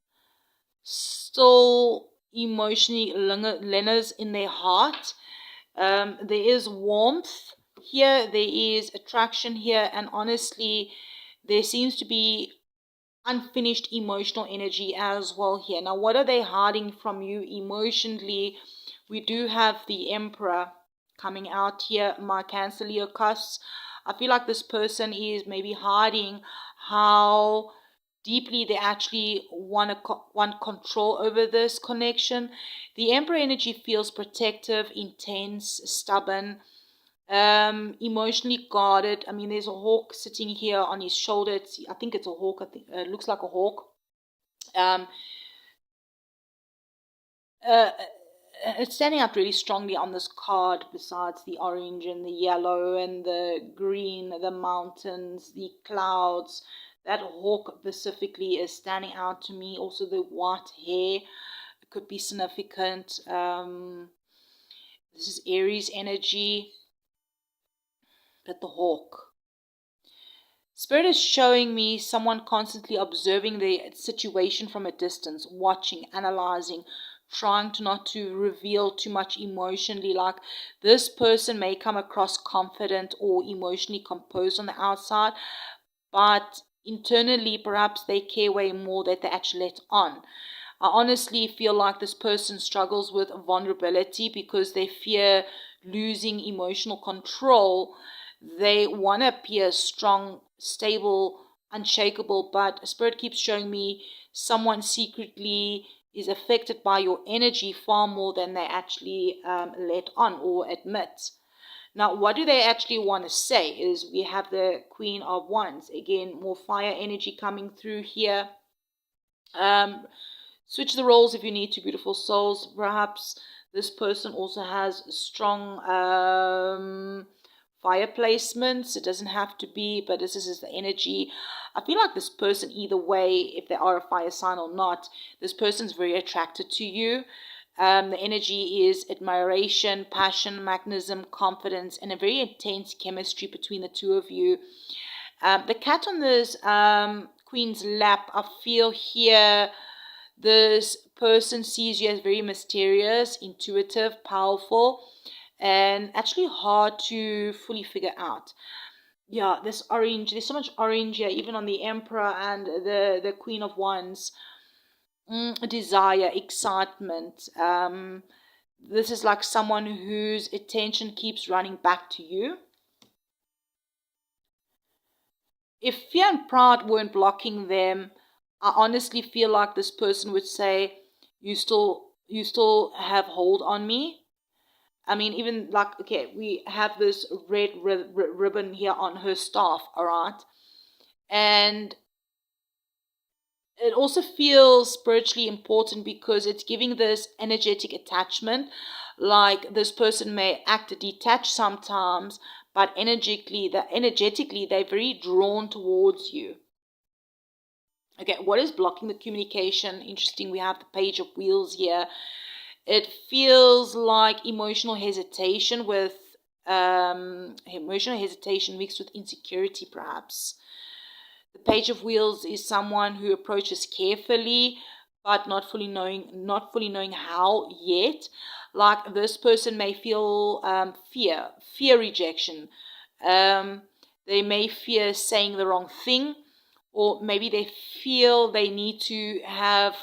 still emotionally lingers in their heart. There is warmth here, there is attraction here, and honestly, there seems to be unfinished emotional energy as well here. Now, what are they hiding from you emotionally? We do have the Emperor coming out here, my Cancer Leo cusps. I feel like this person is maybe hiding how deeply they actually want control over this connection. The Emperor energy feels protective, intense, stubborn, emotionally guarded. I mean, there's a hawk sitting here on his shoulder. I think it's a hawk. I think it looks like a hawk. It's standing out really strongly on this card, besides the orange and the yellow and the green, the mountains, the clouds. That hawk specifically is standing out to me. Also the white hair, it could be significant. This is Aries energy. But the hawk. Spirit is showing me someone constantly observing the situation from a distance, watching, analyzing, trying to not to reveal too much emotionally. Like this person may come across confident or emotionally composed on the outside, but internally perhaps they care way more that they actually let on. I honestly feel like this person struggles with vulnerability because they fear losing emotional control. They want to appear strong, stable, unshakable, but Spirit keeps showing me someone secretly is affected by your energy far more than they actually let on or admit. Now, what do they actually want to say is we have the Queen of Wands. Again, more fire energy coming through here. Switch the roles if you need to, beautiful souls. Perhaps this person also has strong fire placements. It doesn't have to be, but this is the energy. I feel like this person, either way, if they are a fire sign or not, this person's very attracted to you. The energy is admiration, passion, magnetism, confidence, and a very intense chemistry between the two of you. The cat on this queen's lap, I feel here, this person sees you as very mysterious, intuitive, powerful, and actually hard to fully figure out. Yeah, this orange, there's so much orange here, even on the Emperor and the Queen of Wands. desire, excitement. This is like someone whose attention keeps running back to you. If fear and pride weren't blocking them, I honestly feel like this person would say, you still have hold on me. I mean, even like, okay, we have this red ribbon here on her staff, all right? And it also feels spiritually important because it's giving this energetic attachment. Like this person may act detached sometimes, but energetically they're very drawn towards you. Okay, what is blocking the communication? Interesting, we have the Page of Wheels here. It feels like emotional hesitation mixed with insecurity, perhaps. The Page of Wheels is someone who approaches carefully, but not fully knowing how yet. Like this person may feel fear rejection. They may fear saying the wrong thing, or maybe they feel they need to have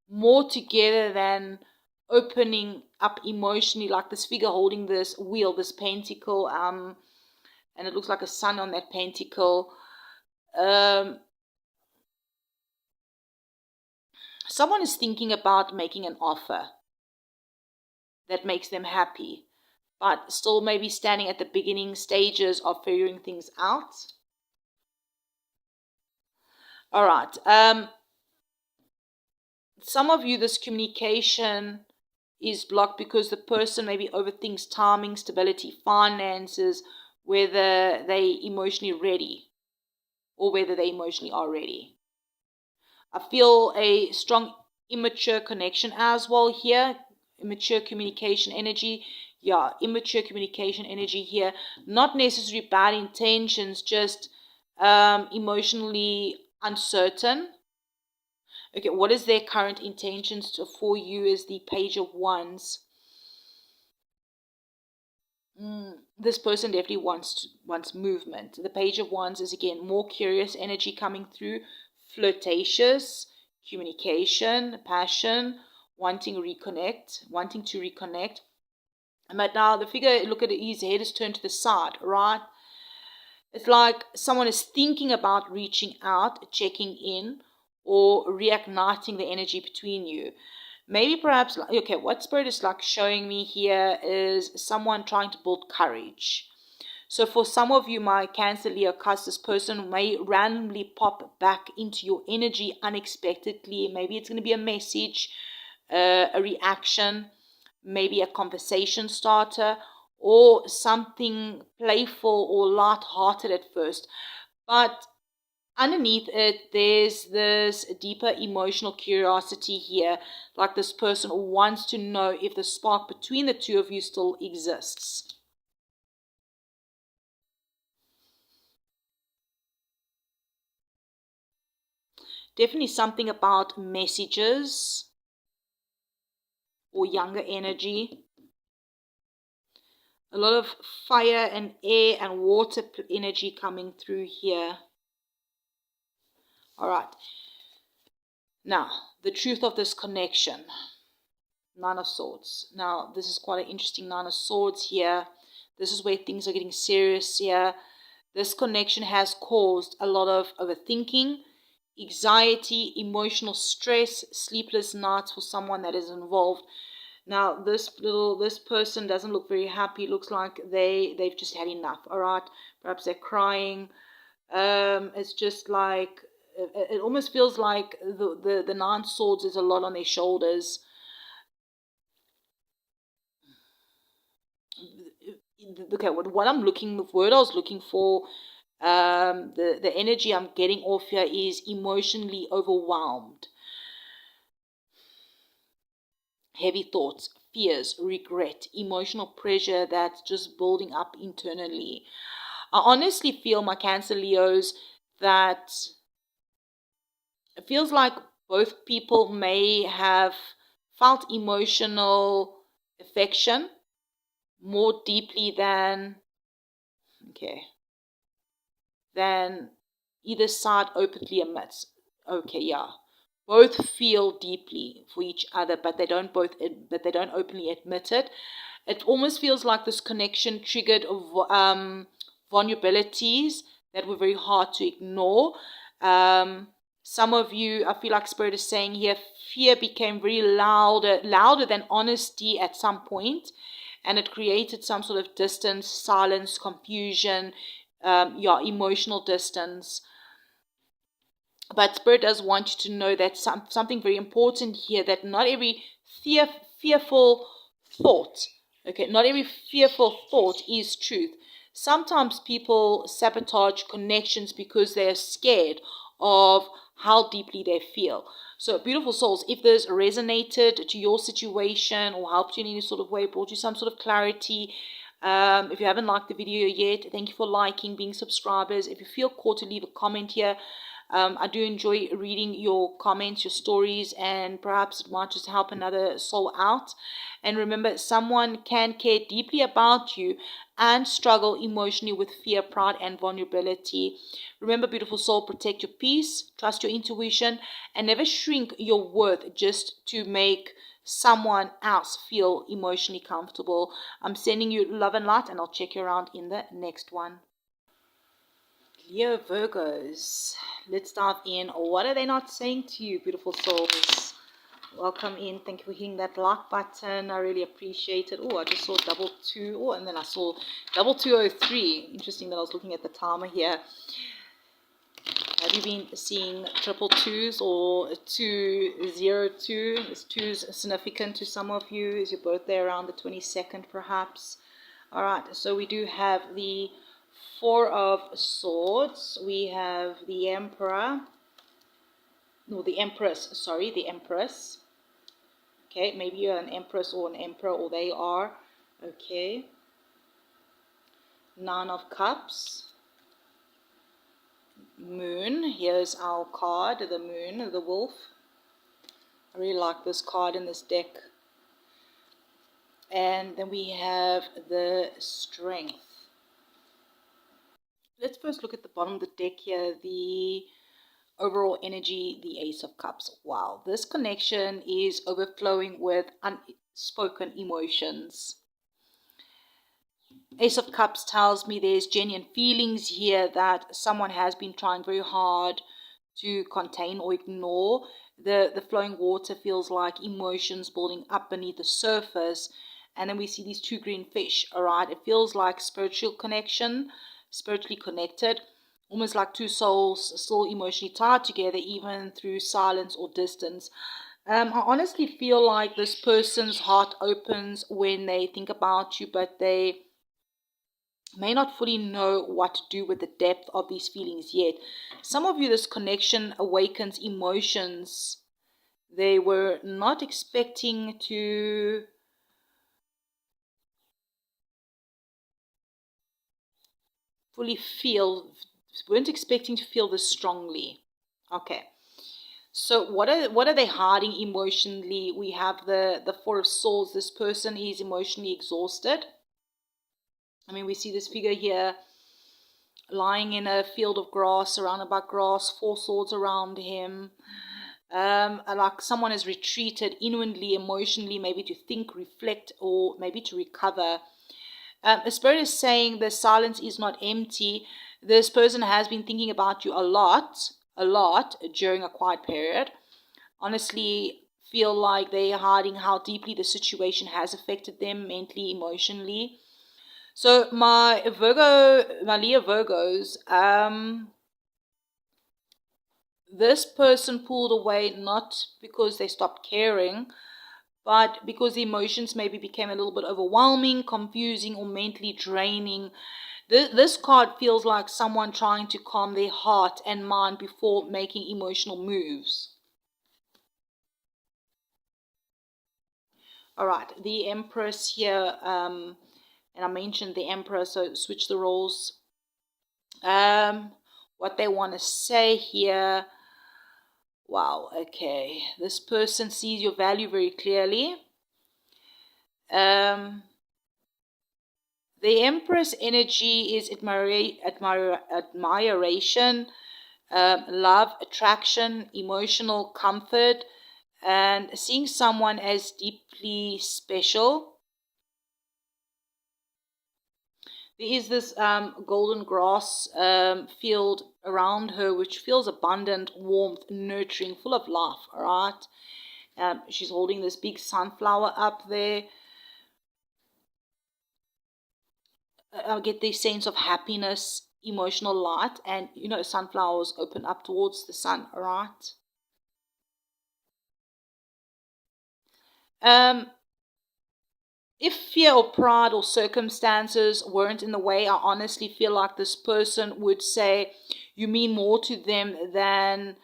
more together than opening up emotionally, like this figure holding this wheel, this pentacle, and it looks like a sun on that pentacle. Someone is thinking about making an offer that makes them happy, but still maybe standing at the beginning stages of figuring things out. All right. Some of you, this communication is blocked because the person maybe overthinks timing, stability, finances, whether they emotionally ready or whether they emotionally are ready. I feel a strong immature connection as well here. Immature communication energy. Yeah, immature communication energy here. Not necessarily bad intentions, just emotionally uncertain. Okay, what is their current intentions for you is the Page of Wands. This person definitely wants movement. The Page of Wands is again more curious energy coming through, flirtatious, communication, passion, wanting to reconnect. But now the figure, look at it, his head is turned to the side, right? It's like someone is thinking about reaching out, checking in, or reigniting the energy between you. Maybe perhaps, okay, what Spirit is like showing me here is someone trying to build courage. So for some of you, my Cancer, Leo, Cusp, this person may randomly pop back into your energy unexpectedly. Maybe it's going to be a message, a reaction, maybe a conversation starter, or something playful or light-hearted at first. But underneath it, there's this deeper emotional curiosity here, like this person wants to know if the spark between the two of you still exists. Definitely something about messages or younger energy. A lot of fire and air and water energy coming through here. All right. Now, the truth of this connection. Nine of Swords. Now, this is quite an interesting Nine of Swords here. This is where things are getting serious here. This connection has caused a lot of overthinking, anxiety, emotional stress, sleepless nights for someone that is involved. Now, this person doesn't look very happy. It looks like they've just had enough. All right, perhaps they're crying. It's just like it almost feels like the Nine Swords is a lot on their shoulders. Okay, what the word I was looking for, the energy I'm getting off here is emotionally overwhelmed. Heavy thoughts, fears, regret, emotional pressure that's just building up internally. I honestly feel, my Cancer Leos, that it feels like both people may have felt emotional affection more deeply than either side openly admits. Okay, yeah. both feel deeply for each other, but they don't openly admit it. It almost feels like this connection triggered vulnerabilities that were very hard to ignore. Some of you, I feel like Spirit is saying here, fear became very louder than honesty at some point, and it created some sort of distance, silence, confusion, emotional distance. But Spirit does want you to know that something very important here, that not every fearful thought, okay, not every fearful thought is truth. Sometimes people sabotage connections because they're scared of how deeply they feel. So, beautiful souls, if this resonated to your situation or helped you in any sort of way, brought you some sort of clarity, if you haven't liked the video yet, thank you for liking, being subscribers. If you feel called to leave a comment here, I do enjoy reading your comments, your stories, and perhaps it might just help another soul out. And remember, someone can care deeply about you and struggle emotionally with fear, pride, and vulnerability. Remember, beautiful soul, protect your peace, trust your intuition, and never shrink your worth just to make someone else feel emotionally comfortable. I'm sending you love and light, and I'll check you around in the next one. Leo Virgos, let's dive in. What are they not saying to you, beautiful souls? Welcome in. Thank you for hitting that like button. I really appreciate it. Oh, I just saw double 2. Oh, and then I saw double 203. Interesting that I was looking at the timer here. Have you been seeing triple 2s or 202? Is 2's significant to some of you? Is your birthday around the 22nd perhaps? All right, so we do have the Four of Swords. We have the Emperor. No, the Empress. Sorry, the Empress. Okay, maybe you're an Empress or an Emperor, or they are. Okay. Nine of Cups. Moon. Here's our card, the Moon, the Wolf. I really like this card in this deck. And then we have the Strength. Let's first look at the bottom of the deck here, the overall energy, the Ace of Cups. Wow, this connection is overflowing with unspoken emotions. Ace of Cups tells me there's genuine feelings here that someone has been trying very hard to contain or ignore. The flowing water feels like emotions building up beneath the surface. And then we see these two green fish, all right? It feels like spiritual connection, spiritually connected, almost like two souls still emotionally tied together, even through silence or distance. I honestly feel like this person's heart opens when they think about you, but they may not fully know what to do with the depth of these feelings yet. Some of you, this connection awakens emotions they were not expecting to fully feel, weren't expecting to feel this strongly. Okay. So what are they hiding emotionally? We have the Four of Swords. This person is emotionally exhausted. I mean, we see this figure here lying in a field of grass, surrounded by grass, four swords around him. Like someone has retreated inwardly, emotionally, maybe to think, reflect, or maybe to recover. The Spirit is saying the silence is not empty. This person has been thinking about you a lot during a quiet period. Honestly, feel like they're hiding how deeply the situation has affected them mentally, emotionally. So my Leo Virgos, this person pulled away not because they stopped caring, but because the emotions maybe became a little bit overwhelming, confusing, or mentally draining. This card feels like someone trying to calm their heart and mind before making emotional moves. All right, the Empress here, and I mentioned the Emperor, so switch the roles. What they want to say here. Wow, okay. This person sees your value very clearly. The Empress energy is admiration, love, attraction, emotional comfort, and seeing someone as deeply special. There is this golden grass field around her, which feels abundant, warmth, nurturing, full of life, all right? She's holding this big sunflower up there. I get this sense of happiness, emotional light, and sunflowers open up towards the sun, all right? If fear or pride or circumstances weren't in the way, I honestly feel like this person would say you mean more to them than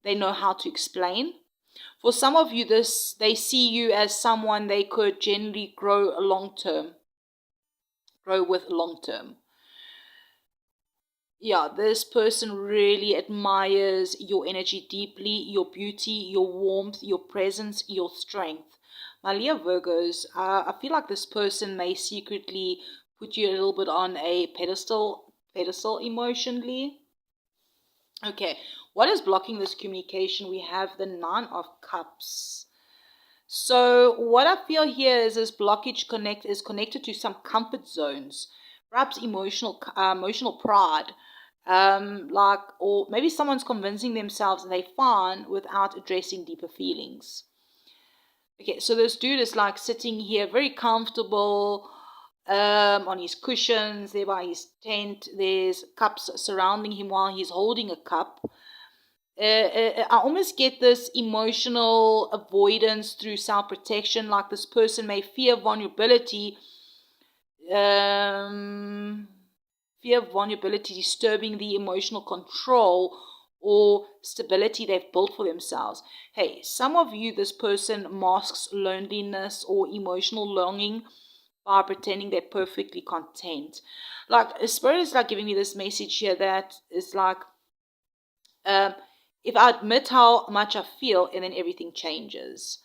they know how to explain. For some of you, they see you as someone they could generally grow with long term. Yeah, this person really admires your energy deeply, your beauty, your warmth, your presence, your strength. My Leo Virgos, I feel like this person may secretly put you a little bit on a pedestal emotionally. Okay, what is blocking this communication? We have the Nine of Cups. So what I feel here is this blockage is connected to some comfort zones, perhaps emotional pride, or maybe someone's convincing themselves they're fine without addressing deeper feelings. Okay, so this dude is like sitting here very comfortable on his cushions, there by his tent. There's cups surrounding him while he's holding a cup. I almost get this emotional avoidance through self-protection, like this person may fear vulnerability, um, disturbing the emotional control or stability they've built for themselves. Hey, some of you, this person masks loneliness or emotional longing by pretending they're perfectly content. Like, Spirit is like giving me this message here that is like, if I admit how much I feel, and then everything changes.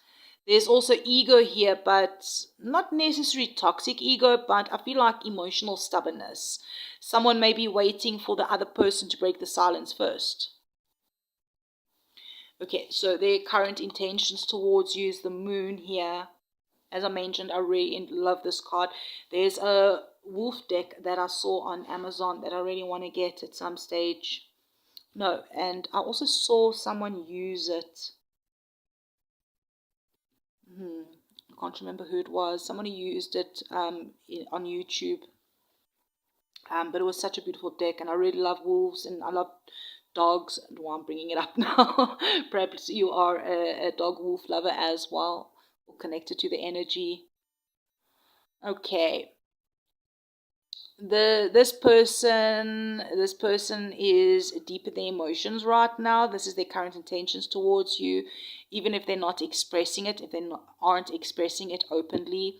There's also ego here, but not necessarily toxic ego, but I feel like emotional stubbornness. Someone may be waiting for the other person to break the silence first. Okay, so their current intentions towards you is the moon here. As I mentioned, I really love this card. There's a wolf deck that I saw on Amazon that I really want to get at some stage. No, and I also saw someone use it. I can't remember who it was. Somebody used it on YouTube. But it was such a beautiful deck, and I really love wolves, and I love dogs. Well, I'm bringing it up now. Perhaps you are a dog wolf lover as well, or connected to the energy. Okay. This person is deep in their emotions right now. This is their current intentions towards you, even if they're not expressing it, if they aren't expressing it openly.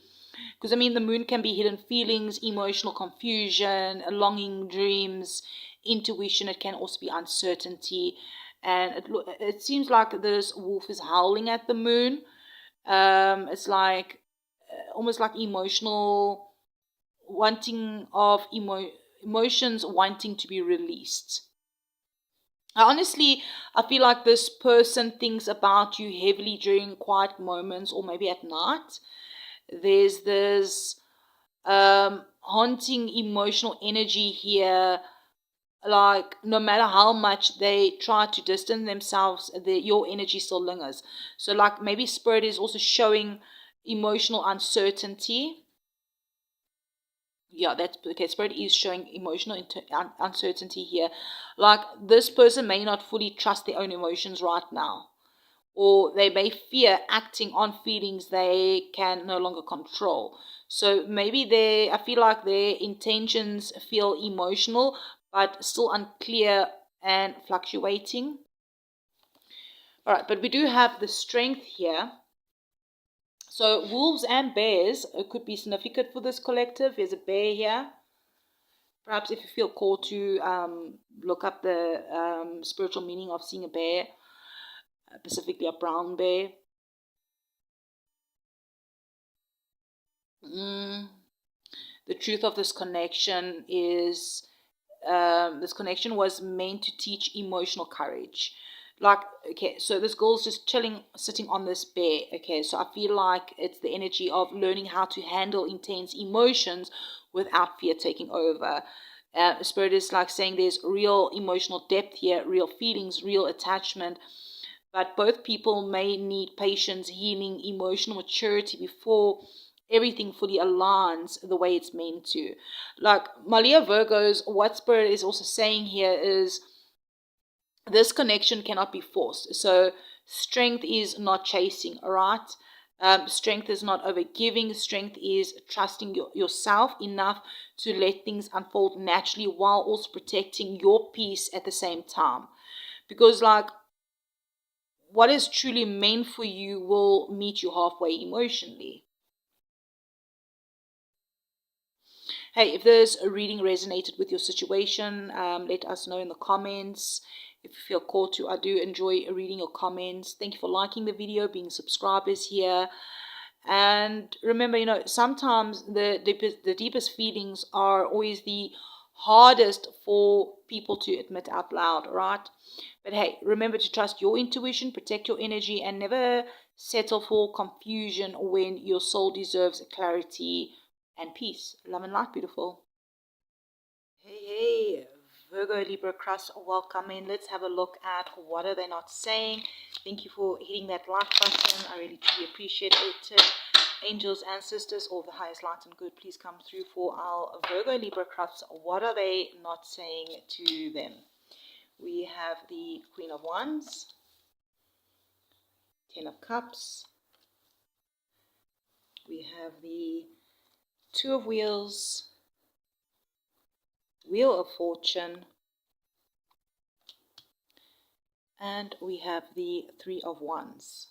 Because I mean, the moon can be hidden feelings, emotional confusion, longing, dreams, intuition. It can also be uncertainty, and it seems like this wolf is howling at the moon. It's like almost like emotional wanting of emotions wanting to be released. I feel like this person thinks about you heavily during quiet moments or maybe at night. There's this haunting emotional energy here. Like, no matter how much they try to distance themselves, your energy still lingers. So, like, maybe Spirit is also showing emotional uncertainty. Yeah, that's okay. Spirit is showing emotional uncertainty here. Like, this person may not fully trust their own emotions right now, or they may fear acting on feelings they can no longer control. So maybe I feel like their intentions feel emotional, but still unclear and fluctuating. All right, but we do have the strength here. So wolves and bears could be significant for this collective. There's a bear here. Perhaps if you feel called to look up the spiritual meaning of seeing a bear, specifically a brown bear. The truth of this connection is this connection was meant to teach emotional courage. Like, okay, so this girl's just chilling, sitting on this bear. Okay, so I feel like it's the energy of learning how to handle intense emotions without fear taking over. Spirit is like saying there's real emotional depth here, real feelings, real attachment. But both people may need patience, healing, emotional maturity before everything fully aligns the way it's meant to. Like Malia Virgos, what Spirit is also saying here is this connection cannot be forced. So strength is not chasing, all right? Strength is not overgiving. Strength is trusting yourself enough to let things unfold naturally while also protecting your peace at the same time. Because, like, what is truly meant for you will meet you halfway emotionally. Hey, if this reading resonated with your situation, let us know in the comments. If you feel called to, I do enjoy reading your comments. Thank you for liking the video, being subscribers here. And remember, sometimes the deepest feelings are always the hardest for people to admit out loud, right? But hey, remember to trust your intuition, protect your energy, and never settle for confusion when your soul deserves clarity and peace. Love and light, beautiful. Hey, Virgo, Libra, Cusp, welcome in. Let's have a look at what are they not saying. Thank you for hitting that like button. I really truly appreciate it. Angels, ancestors, all the highest light and good, please come through for our Virgo, Libra, Cusp. What are they not saying to them? We have the Queen of Wands, Ten of Cups. We have the Two of Wheels, Wheel of Fortune, and we have the Three of Wands.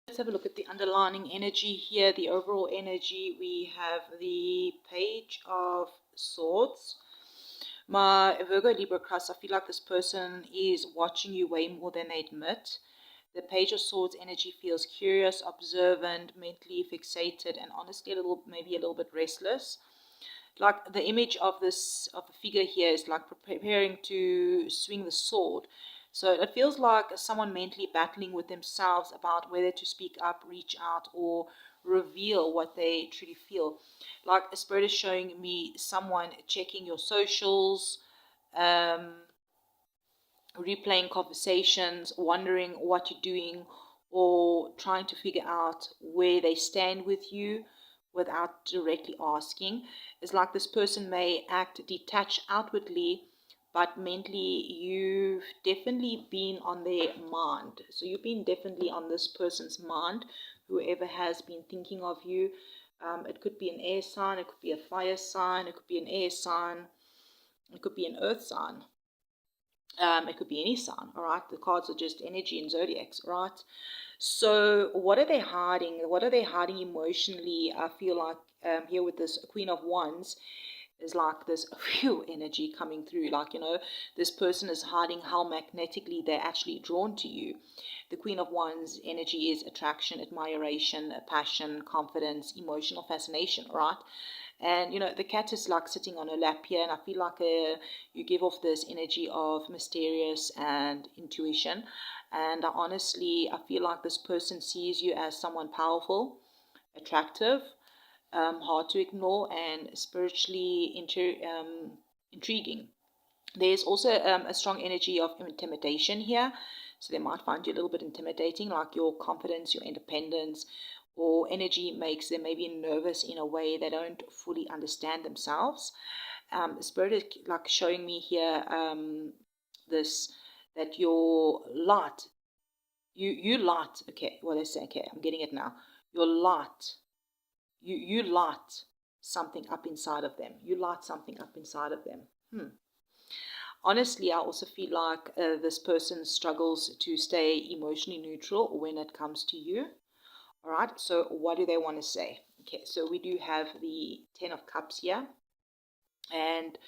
Let's have a look at the underlying energy here, the overall energy. We have the Page of Swords. My Virgo, Libra, Cusp, I feel like this person is watching you way more than they admit. The Page of Swords energy feels curious, observant, mentally fixated, and honestly maybe a little bit restless. Like the image of the figure here is like preparing to swing the sword. So it feels like someone mentally battling with themselves about whether to speak up, reach out, or reveal what they truly feel. Like a spirit is showing me someone checking your socials, replaying conversations, wondering what you're doing, or trying to figure out where they stand with you without directly asking. It's like this person may act detached outwardly, but mentally you've definitely been on their mind. So you've been definitely on this person's mind, whoever has been thinking of you. It could be an air sign, it could be a fire sign, it could be an air sign, it could be an earth sign. It could be any sign, all right? The cards are just energy and zodiacs, right? So what are they hiding? What are they hiding emotionally? I feel like here with this Queen of Wands is like this energy coming through. Like, this person is hiding how magnetically they're actually drawn to you. The Queen of Wands energy is attraction, admiration, passion, confidence, emotional fascination, right? And, the cat is like sitting on her lap here, and I feel like you give off this energy of mysterious and intuition. And I feel like this person sees you as someone powerful, attractive, hard to ignore, and spiritually intriguing. There's also a strong energy of intimidation here. So they might find you a little bit intimidating, like your confidence, your independence, or energy makes them maybe nervous in a way they don't fully understand themselves. Spirit is like showing me here this, that your light, you light, okay, what they say, okay, I'm getting it now. Your light, you light something up inside of them. You light something up inside of them. Honestly, I also feel like this person struggles to stay emotionally neutral when it comes to you. All right, so what do they want to say? Okay, so we do have the Ten of Cups here. And,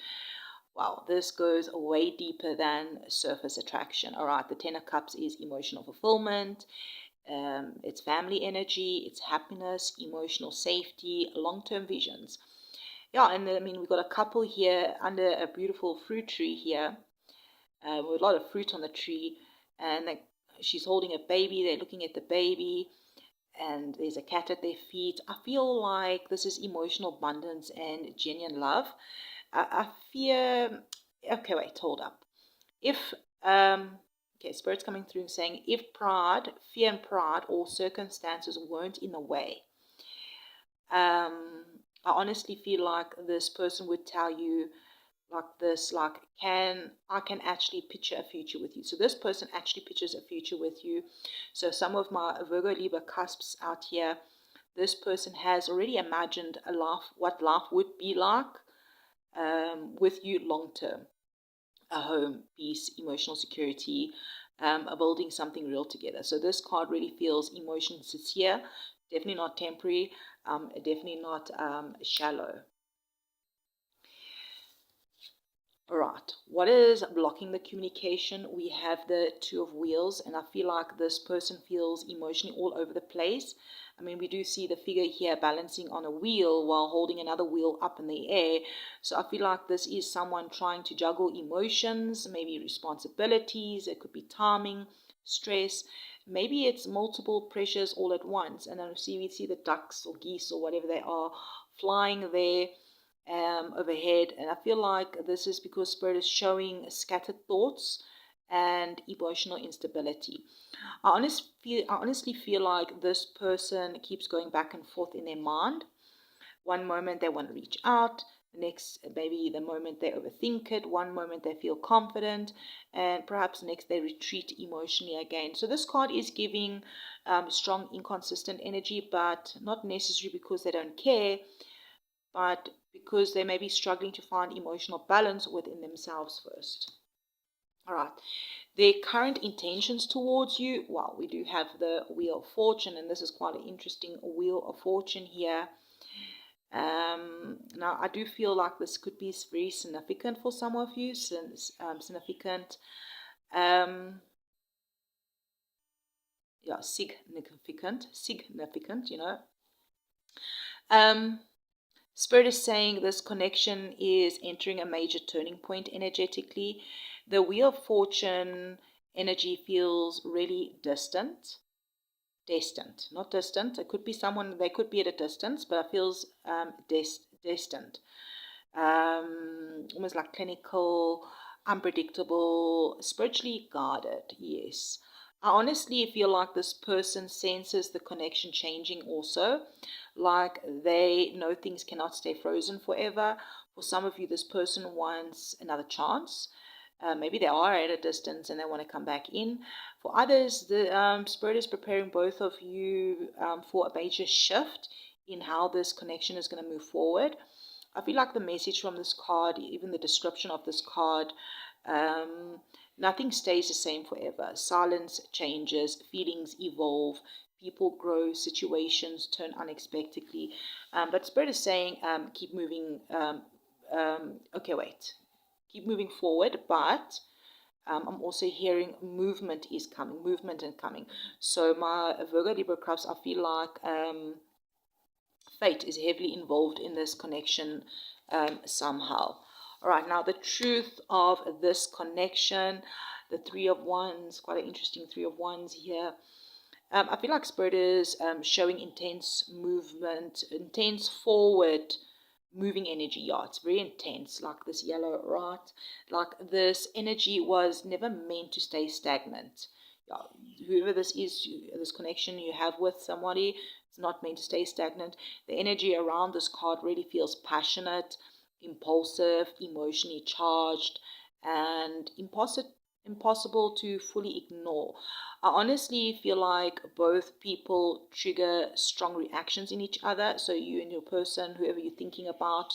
wow, this goes way deeper than surface attraction. All right, the Ten of Cups is emotional fulfillment. It's family energy. It's happiness, emotional safety, long-term visions. Yeah, and I mean, we've got a couple here under a beautiful fruit tree here, with a lot of fruit on the tree, and she's holding a baby. They're looking at the baby, and there's a cat at their feet. I feel like this is emotional abundance and genuine love. I fear. Okay, wait, hold up. If okay, Spirit's coming through and saying if fear and pride, or circumstances weren't in the way, I honestly feel like this person would tell you like this, like, I can actually picture a future with you. So this person actually pictures a future with you. So some of my Virgo Libra cusps out here, this person has already imagined a life, what life would be like with you long term. A home, peace, emotional security, building something real together. So this card really feels emotionally sincere, definitely not temporary, definitely not shallow. All right, what is blocking the communication? We have the Two of Wheels, and I feel like this person feels emotionally all over the place. I mean, we do see the figure here balancing on a wheel while holding another wheel up in the air. So I feel like this is someone trying to juggle emotions, maybe responsibilities. It could be timing, stress. Maybe it's multiple pressures all at once. And then we see the ducks or geese or whatever they are flying there overhead. And I feel like this is because Spirit is showing scattered thoughts and emotional instability. I honestly feel like this person keeps going back and forth in their mind. One moment they want to reach out, the next, maybe the moment they overthink it, one moment they feel confident, and perhaps next they retreat emotionally again. So this card is giving strong, inconsistent energy, but not necessarily because they don't care, but because they may be struggling to find emotional balance within themselves first. All right. Their current intentions towards you, well, we do have the Wheel of Fortune, and this is quite an interesting Wheel of Fortune here. Now, I do feel like this could be very significant for some of you, since significant, yeah, significant, you know. Spirit is saying this connection is entering a major turning point energetically. The Wheel of Fortune energy feels really distant, not distant. It could be someone, they could be at a distance, but it feels distant, almost like clinical, unpredictable, spiritually guarded. Yes, I honestly feel like this person senses the connection changing also, like they know things cannot stay frozen forever. For some of you, this person wants another chance. Maybe they are at a distance and they want to come back in. For others, the Spirit is preparing both of you for a major shift in how this connection is going to move forward. I feel like the message from this card, even the description of this card, nothing stays the same forever. Silence changes, feelings evolve, people grow, situations turn unexpectedly. But Spirit is saying, keep moving. Okay, wait. Keep moving forward, but I'm also hearing movement is coming, movement and coming. So my Virgo Libra Cusp, I feel like fate is heavily involved in this connection somehow. All right, now the truth of this connection, the Three of Wands, quite an interesting Three of Wands here. I feel like Spirit is showing intense movement, intense forward moving energy. Yeah, it's very intense, like this yellow, right? Like this energy was never meant to stay stagnant. Yeah, whoever this is, this connection you have with somebody, it's not meant to stay stagnant. The energy around this card really feels passionate, impulsive, emotionally charged, and impossible to fully ignore. I honestly feel like both people trigger strong reactions in each other. So you and your person, whoever you're thinking about,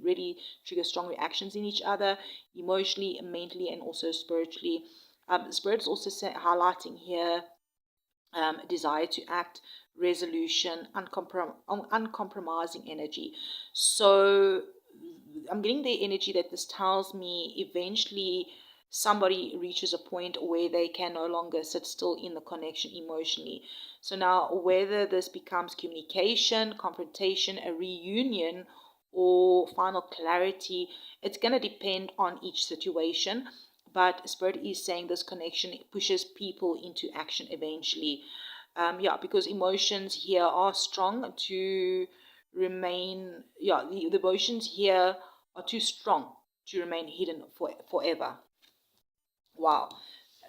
really trigger strong reactions in each other, emotionally, mentally, and also spiritually. Spirit's also highlighting here desire to act, resolution, uncompromising energy. So I'm getting the energy that this tells me eventually somebody reaches a point where they can no longer sit still in the connection emotionally. So now, whether this becomes communication, confrontation, a reunion, or final clarity. It's going to depend on each situation, but Spirit is saying this connection pushes people into action eventually. Yeah, because emotions here are strong to remain, yeah, the emotions here are too strong to remain hidden forever. Wow.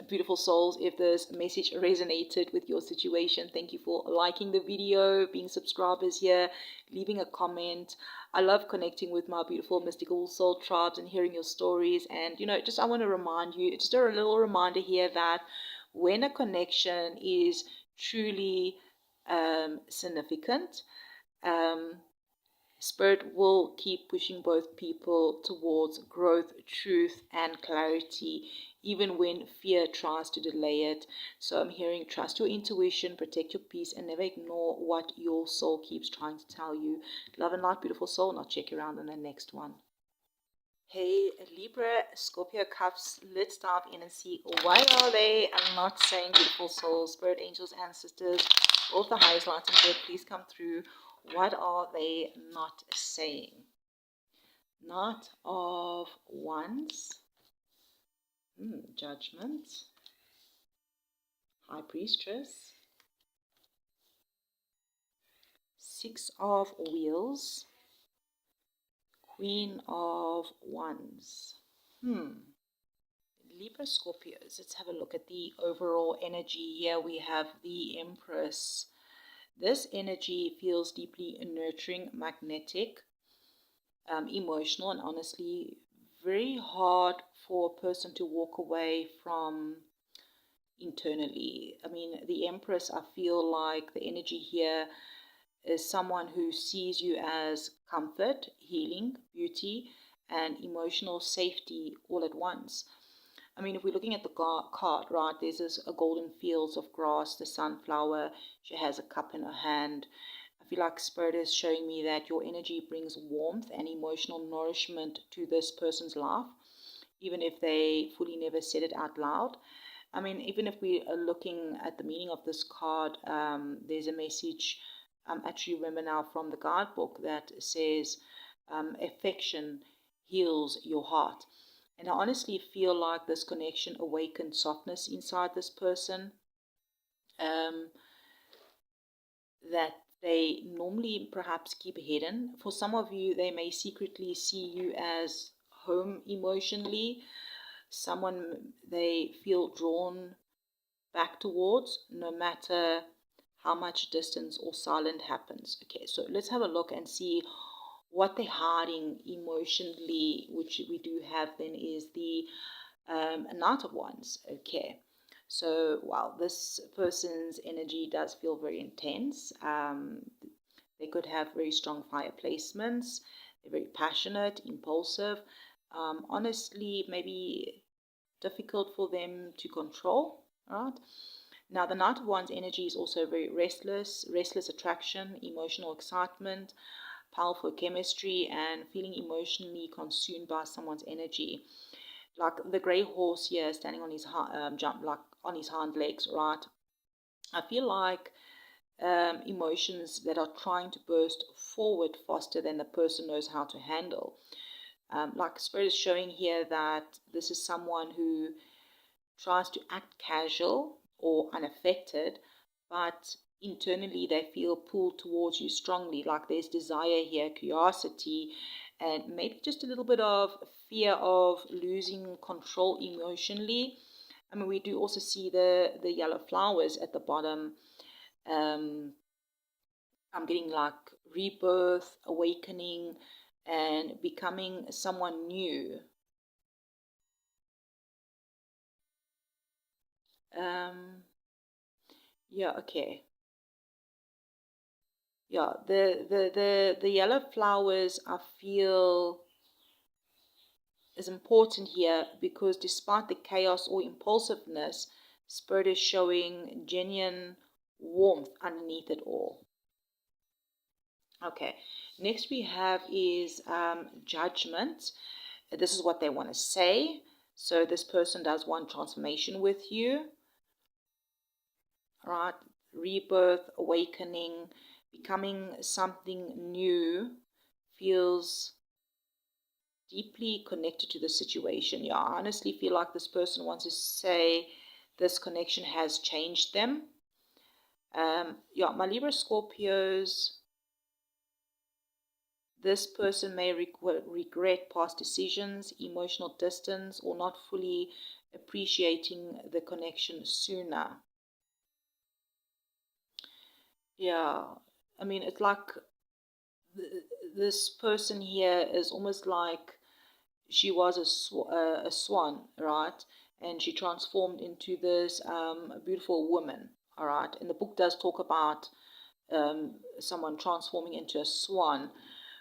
Beautiful souls, if this message resonated with your situation, thank you for liking the video, being subscribers here, leaving a comment. I love connecting with my beautiful mystical soul tribes and hearing your stories. And just I want to remind you, just a little reminder here, that when a connection is truly significant, Spirit will keep pushing both people towards growth, truth, and clarity, even when fear tries to delay it. So I'm hearing, trust your intuition, protect your peace, and never ignore what your soul keeps trying to tell you. Love and light, beautiful soul, and I'll check you around in the next one. Hey, Libra, Scorpio, Cusp, let's dive in and see why are they not saying, beautiful souls, spirit, angels, ancestors, all of the highest light and good, please come through. What are they not saying? Knight of Wands, Judgment, High Priestess, Six of Wheels, Queen of Wands. Libra, Scorpios, let's have a look at the overall energy. Here we have the Empress. This energy feels deeply nurturing, magnetic, emotional, and honestly very hard for a person to walk away from internally. I mean, the Empress, I feel like the energy here is someone who sees you as comfort, healing, beauty, and emotional safety all at once. I mean, if we're looking at the card, right, there's a golden fields of grass, the sunflower, she has a cup in her hand. I feel like Spirit is showing me that your energy brings warmth and emotional nourishment to this person's life, even if they fully never said it out loud. I mean, even if we are looking at the meaning of this card, there's a message, actually remember now, from the guidebook that says, affection heals your heart. And I honestly feel like this connection awakened softness inside this person, that they normally perhaps keep hidden. For some of you, they may secretly see you as home emotionally, someone they feel drawn back towards, no matter how much distance or silence happens. Okay, so let's have a look and see what they're hiding emotionally, which we do have then is the Knight of Wands. Okay, so wow, this person's energy does feel very intense. They could have very strong fire placements. They're very passionate, impulsive. Honestly, maybe difficult for them to control, right? Now, the Knight of Wands energy is also very restless attraction, emotional excitement, powerful chemistry, and feeling emotionally consumed by someone's energy. Like the grey horse here standing on his on his hind legs, right? I feel like emotions that are trying to burst forward faster than the person knows how to handle. Like Spirit is showing here that this is someone who tries to act casual or unaffected, but internally they feel pulled towards you strongly. Like there's desire here, curiosity, and maybe just a little bit of fear of losing control emotionally. I mean, we do also see the yellow flowers at the bottom. I'm getting like rebirth, awakening, and becoming someone new. Yeah, okay. Yeah, the yellow flowers I feel is important here because despite the chaos or impulsiveness, Spirit is showing genuine warmth underneath it all. Okay, next we have is judgment. This is what they want to say. So this person does want transformation with you, right? Rebirth, awakening, becoming something new, feels deeply connected to the situation. Yeah, I honestly feel like this person wants to say this connection has changed them. Yeah, my Libra Scorpios, this person may regret past decisions, emotional distance, or not fully appreciating the connection sooner. Yeah, I mean, it's like this person here is almost like she was a swan, right? And she transformed into this beautiful woman, all right? And the book does talk about someone transforming into a swan,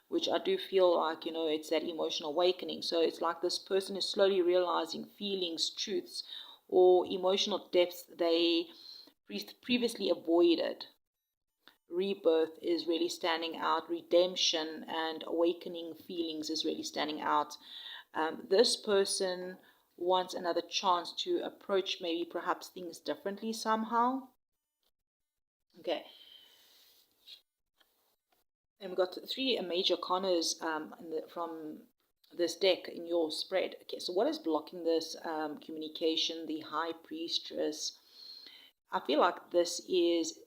which I do feel like, it's that emotional awakening. So it's like this person is slowly realizing feelings, truths, or emotional depths they previously avoided. Rebirth is really standing out. Redemption and awakening feelings is really standing out. This person wants another chance to approach maybe perhaps things differently somehow. Okay. And we've got three major corners from this deck in your spread. Okay, so what is blocking this communication? The High Priestess. I feel like this is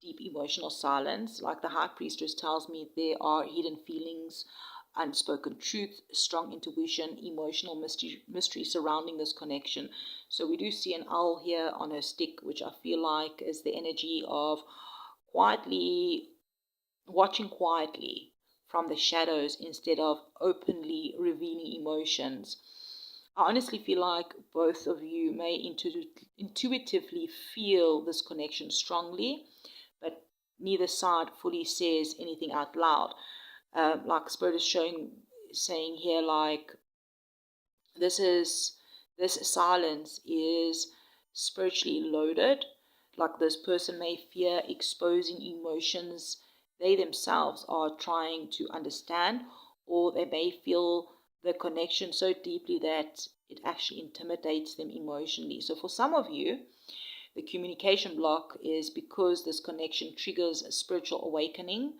deep emotional silence. Like the High Priestess tells me there are hidden feelings, unspoken truth, strong intuition, emotional mystery surrounding this connection. So we do see an owl here on her stick, which I feel like is the energy of quietly watching quietly from the shadows instead of openly revealing emotions. I honestly feel like both of you may intuitively feel this connection strongly, but neither side fully says anything out loud. Like Spirit is saying here, like this silence is spiritually loaded. Like this person may fear exposing emotions they themselves are trying to understand, or they may feel the connection so deeply that it actually intimidates them emotionally. So for some of you, the communication block is because this connection triggers a spiritual awakening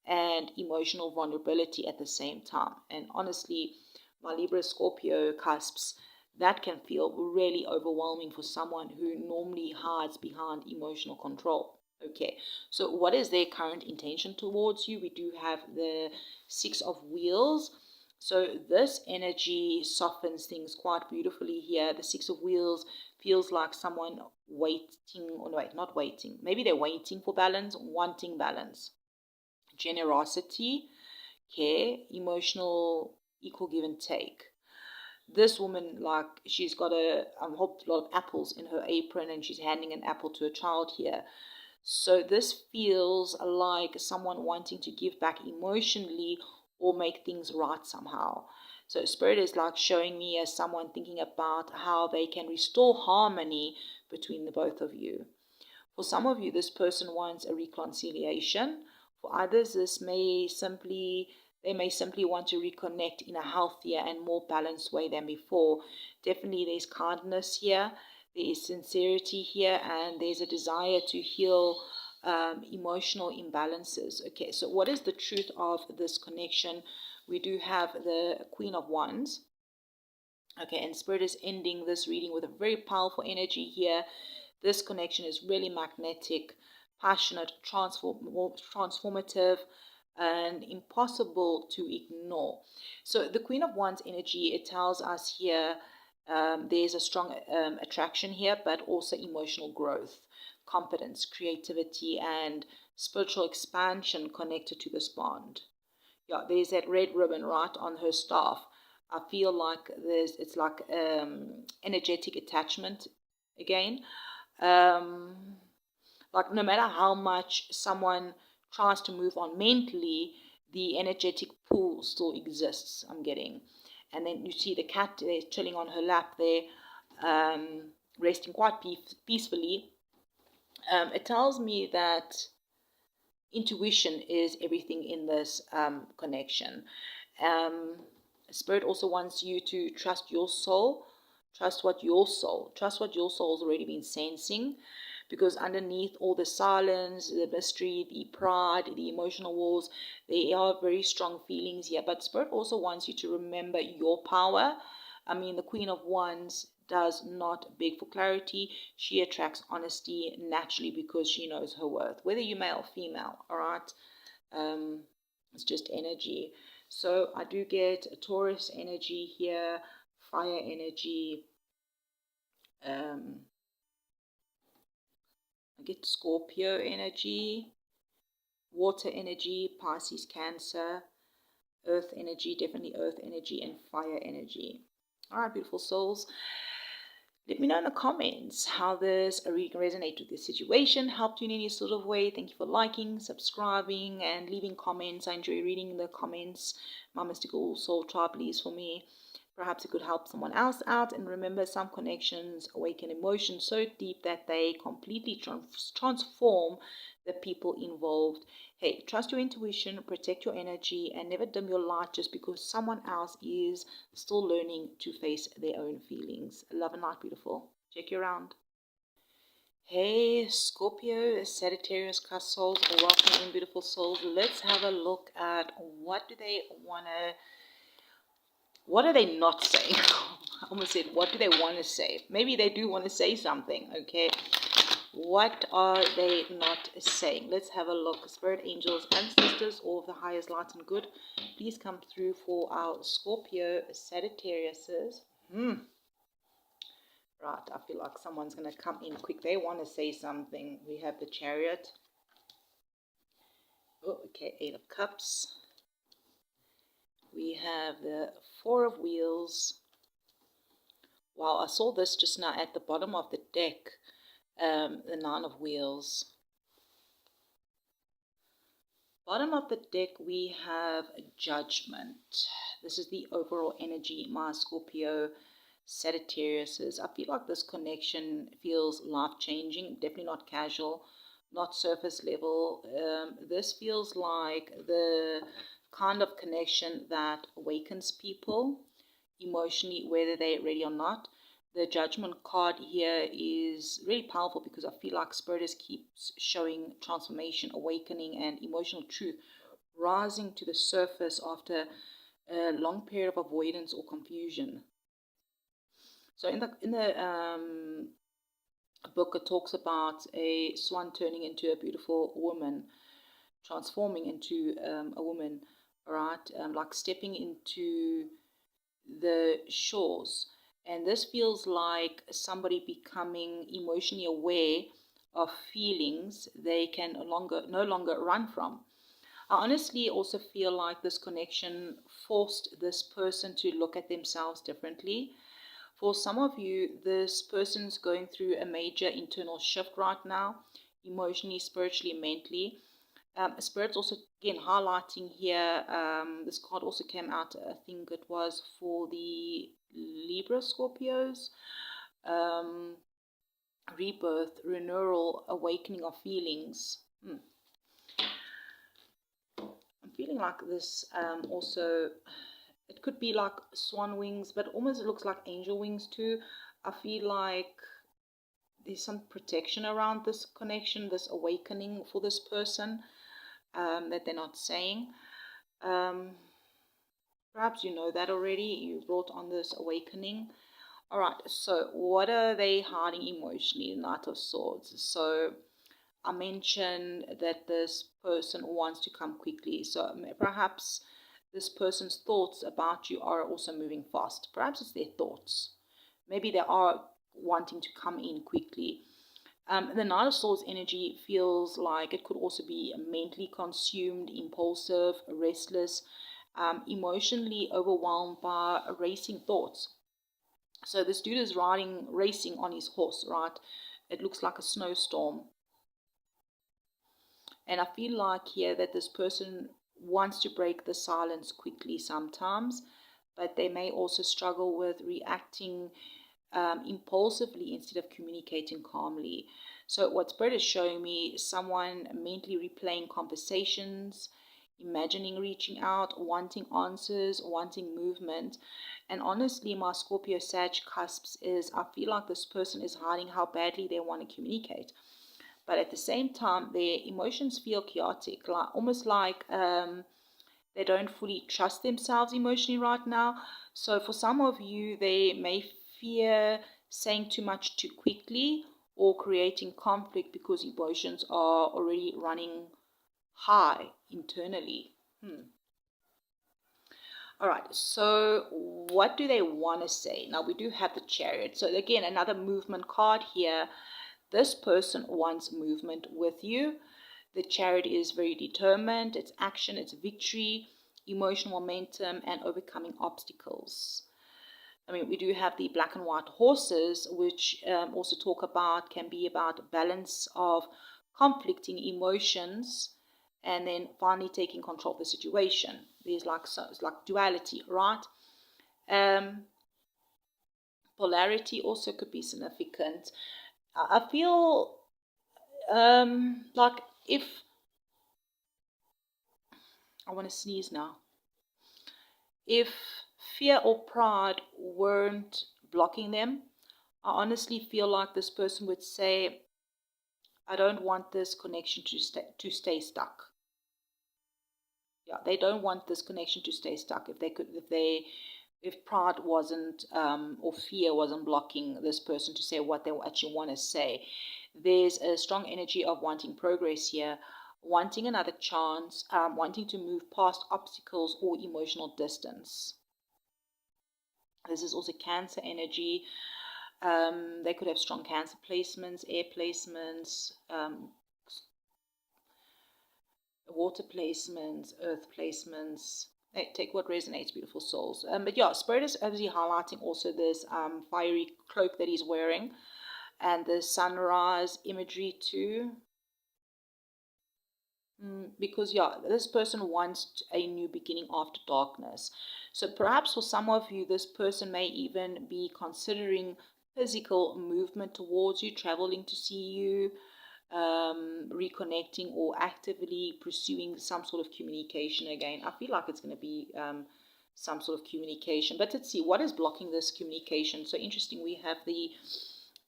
and emotional vulnerability at the same time. And honestly, my Libra Scorpio cusps, that can feel really overwhelming for someone who normally hides behind emotional control. Okay, so what is their current intention towards you? We do have the Six of Wheels. So this energy softens things quite beautifully here. The Six of Wheels feels like someone waiting, or no, wait, not waiting. Maybe they're waiting for balance, wanting balance, generosity, care, emotional, equal give and take. This woman, like, she's got a whole lot of apples in her apron and she's handing an apple to a child here. So this feels like someone wanting to give back emotionally or make things right somehow. So Spirit is like showing me as someone thinking about how they can restore harmony between the both of you. For some of you, this person wants a reconciliation. For others, they may simply want to reconnect in a healthier and more balanced way than before. Definitely there's kindness here, there is sincerity here, and there's a desire to heal emotional imbalances. Okay, so what is the truth of this connection? We do have the Queen of Wands. Okay, and Spirit is ending this reading with a very powerful energy here. This connection is really magnetic, passionate, transformative, and impossible to ignore. So the Queen of Wands energy, it tells us here there's a strong attraction here, but also emotional growth, confidence, creativity, and spiritual expansion connected to this bond. Yeah, there's that red ribbon right on her staff. I feel like it's like energetic attachment again. Um, like no matter how much someone tries to move on mentally, the energetic pull still exists, I'm getting. And then you see the cat there chilling on her lap there, resting quite peacefully. It tells me that intuition is everything in this connection. Um, Spirit also wants you to trust your soul, trust what your soul's already been sensing, because underneath all the silence, the mystery, the pride, the emotional walls, there are very strong feelings here. But Spirit also wants you to remember your power. I mean, the Queen of Wands does not beg for clarity. She attracts honesty naturally because she knows her worth, whether you're male or female, all right? It's just energy. So I do get a Taurus energy here, fire energy. I get Scorpio energy, water energy, Pisces, Cancer, earth energy, definitely earth energy, and fire energy. All right, beautiful souls. Let me know in the comments how this reading resonated with the situation, helped you in any sort of way. Thank you for liking, subscribing, and leaving comments. I enjoy reading the comments my mystical soul tribe leaves for me. Perhaps it could help someone else out. And remember, some connections awaken emotions so deep that they completely transform the people involved. Hey, trust your intuition, protect your energy, and never dim your light just because someone else is still learning to face their own feelings. Love and light, beautiful. Check you around. Hey, Scorpio, Sagittarius, Cusp souls, welcome in, beautiful souls. Let's have a look at what are they not saying? I almost said, what do they want to say? Maybe they do want to say something, okay? What are they not saying? Let's have a look. Spirit, angels, ancestors, all of the highest light and good, please come through for our Scorpio, Sagittariuses. Right, I feel like someone's going to come in quick. They want to say something. We have the Chariot. Oh, okay, 8 of Cups. We have the 4 of Wheels. Wow, I saw this just now at the bottom of the deck. The 9 of Wheels. Bottom of the deck, we have Judgment. This is the overall energy, my Scorpio, Sagittarius. I feel like this connection feels life-changing, definitely not casual, not surface level. This feels like the kind of connection that awakens people emotionally, whether they're ready or not. The Judgment card here is really powerful because I feel like Spirit keeps showing transformation, awakening, and emotional truth rising to the surface after a long period of avoidance or confusion. So in the book, it talks about a swan turning into a beautiful woman, transforming into a woman, right? Like stepping into the shores. And this feels like somebody becoming emotionally aware of feelings they can no longer run from. I honestly also feel like this connection forced this person to look at themselves differently. For some of you, this person's going through a major internal shift right now, emotionally, spiritually, mentally. Spirit's also, again, highlighting here, this card also came out, I think it was for the Libra Scorpios. Rebirth, renewal, awakening of feelings. I'm feeling like this also, it could be like swan wings, but almost it looks like angel wings too. I feel like there's some protection around this connection, this awakening for this person. That they're not saying. Perhaps you know that already. You brought on this awakening. All right, so what are they hiding emotionally? The Knight of Swords. So I mentioned that this person wants to come quickly. So perhaps this person's thoughts about you are also moving fast. Perhaps it's their thoughts. Maybe they are wanting to come in quickly. The Knight of Swords energy feels like it could also be mentally consumed, impulsive, restless, emotionally overwhelmed by racing thoughts. So this dude is racing on his horse, right? It looks like a snowstorm. And I feel like here that this person wants to break the silence quickly sometimes, but they may also struggle with reacting impulsively instead of communicating calmly. So what Spirit is showing me is someone mentally replaying conversations, imagining reaching out, wanting answers, wanting movement. And honestly, my Scorpio Sag cusps is, I feel like this person is hiding how badly they want to communicate. But at the same time, their emotions feel chaotic, like almost like they don't fully trust themselves emotionally right now. So for some of you, they may fear saying too much too quickly or creating conflict because emotions are already running high internally. All right, so what do they want to say? Now we do have the Chariot. So again, another movement card here. This person wants movement with you. The Chariot is very determined. It's action, it's victory, emotional momentum, and overcoming obstacles. I mean, we do have the black and white horses, which also talk about, can be about balance of conflicting emotions and then finally taking control of the situation. There's like, so it's like duality, right? Polarity also could be significant. I feel like if I want to sneeze now. If fear or pride weren't blocking them, I honestly feel like this person would say, I don't want this connection to stay stuck. Yeah, they don't want this connection to stay stuck. If pride wasn't or fear wasn't blocking this person to say what they actually want to say, there's a strong energy of wanting progress here, wanting another chance, wanting to move past obstacles or emotional distance. This is also Cancer energy. They could have strong Cancer placements, air placements, water placements, earth placements. Hey, take what resonates, beautiful souls. But yeah, Spirit is obviously highlighting also this fiery cloak that he's wearing and the sunrise imagery too. Because yeah, this person wants a new beginning after darkness. So perhaps for some of you, this person may even be considering physical movement towards you, traveling to see you, reconnecting, or actively pursuing some sort of communication again. I feel like it's going to be some sort of communication. But let's see, what is blocking this communication? So interesting, we have the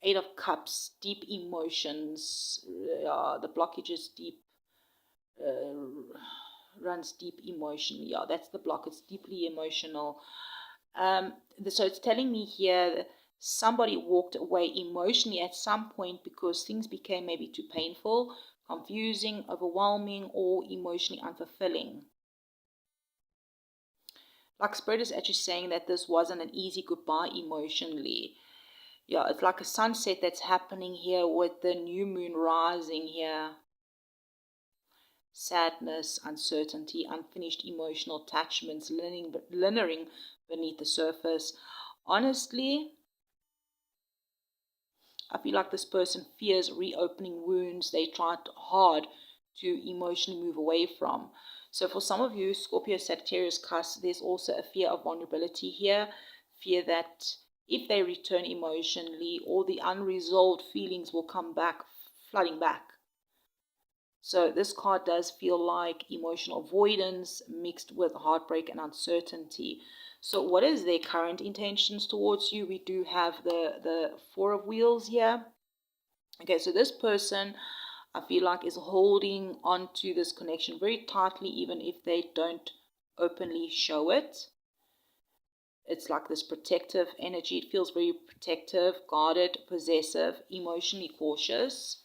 Eight of Cups, deep emotions. The blockage is deep. Runs deep emotionally. Yeah, that's the block. It's deeply emotional. So it's telling me here that somebody walked away emotionally at some point because things became maybe too painful, confusing, overwhelming, or emotionally unfulfilling. Like Spirit is actually saying that this wasn't an easy goodbye emotionally. Yeah, it's like a sunset that's happening here with the new moon rising here. Sadness, uncertainty, unfinished emotional attachments lingering beneath the surface. Honestly, I feel like this person fears reopening wounds they tried hard to emotionally move away from. So for some of you, Scorpio, Sagittarius, Cusp, there's also a fear of vulnerability here. Fear that if they return emotionally, all the unresolved feelings will come back, flooding back. So this card does feel like emotional avoidance mixed with heartbreak and uncertainty. So what is their current intentions towards you? We do have the Four of Wheels here. Okay, so this person, I feel like, is holding on to this connection very tightly, even if they don't openly show it. It's like this protective energy. It feels very protective, guarded, possessive, emotionally cautious.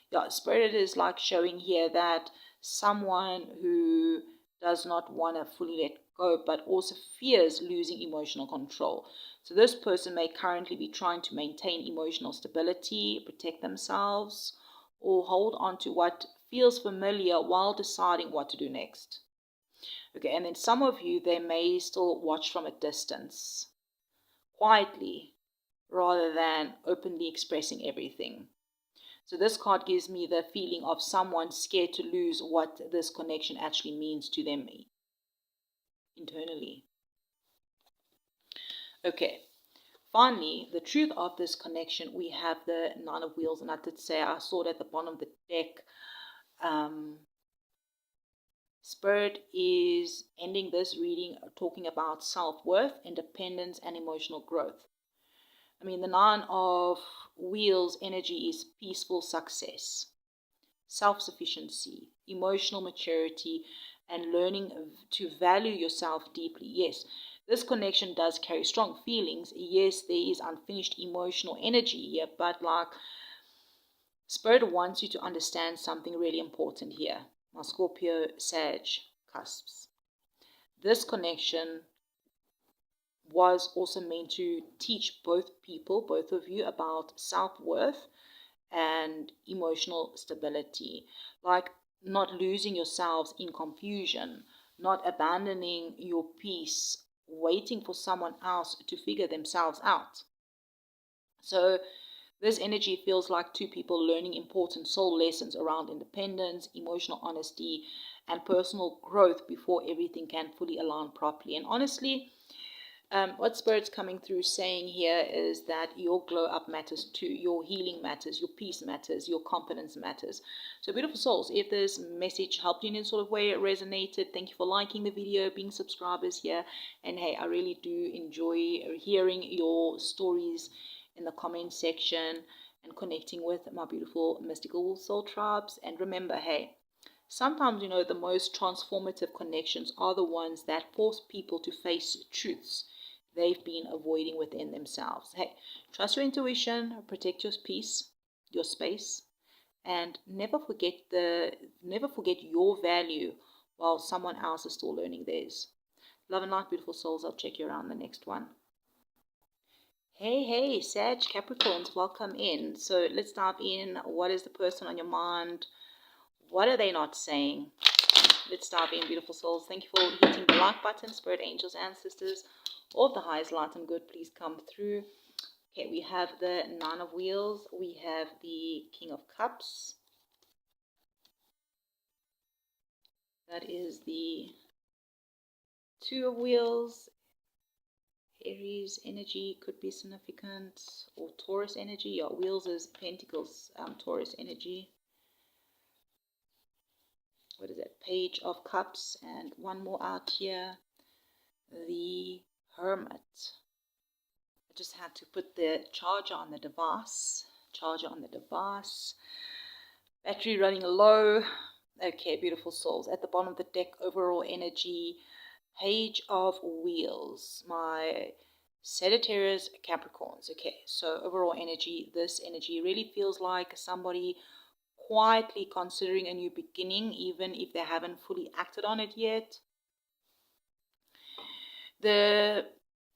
Yeah, Spirit is like showing here that someone who does not want to fully let go, but also fears losing emotional control. So this person may currently be trying to maintain emotional stability, protect themselves, or hold on to what feels familiar while deciding what to do next. Okay, and then some of you, they may still watch from a distance, quietly, rather than openly expressing everything. So this card gives me the feeling of someone scared to lose what this connection actually means to them internally. Okay, finally, the truth of this connection, we have the Nine of Wheels, and I did say I saw it at the bottom of the deck. Spirit is ending this reading talking about self-worth, independence, and emotional growth. I mean, the Nine of Wheels energy is peaceful success, self-sufficiency, emotional maturity, and learning to value yourself deeply. Yes, this connection does carry strong feelings. Yes, there is unfinished emotional energy here, but like Spirit wants you to understand something really important here. My Scorpio, Sag, cusps. This connection was also meant to teach both people, both of you, about self-worth and emotional stability. Like not losing yourselves in confusion, not abandoning your peace, waiting for someone else to figure themselves out. So this energy feels like two people learning important soul lessons around independence, emotional honesty, and personal growth before everything can fully align properly. And honestly, what Spirit's coming through saying here is that your glow up matters too. Your healing matters, your peace matters, your confidence matters. So beautiful souls, if this message helped you in any sort of way, it resonated, thank you for liking the video, being subscribers here. And hey, I really do enjoy hearing your stories in the comment section and connecting with my beautiful mystical soul tribes. And remember, hey, sometimes, the most transformative connections are the ones that force people to face truths they've been avoiding within themselves. Hey, trust your intuition, protect your peace, your space, and never forget your value while someone else is still learning theirs. Love and light, beautiful souls. I'll check you around the next one. Hey, Sag Capricorns, welcome in. So let's dive in. What is the person on your mind? What are they not saying? Let's dive in, beautiful souls. Thank you for hitting the like button. Spirit, angels, ancestors, all of the highest light and good, please come through. Okay, we have the Nine of Wheels. We have the King of Cups. That is the Two of Wheels. Aries energy could be significant, or Taurus energy. Yeah, Wheels is Pentacles, Taurus energy. What is it? Page of Cups, and one more out here, the Hermit. I just had to put the charger on the device. Battery running low. Okay, beautiful souls. At the bottom of the deck, overall energy, Page of Wheels. My Sagittarius, Capricorns. Okay, so overall energy, this energy really feels like somebody quietly considering a new beginning, even if they haven't fully acted on it yet. The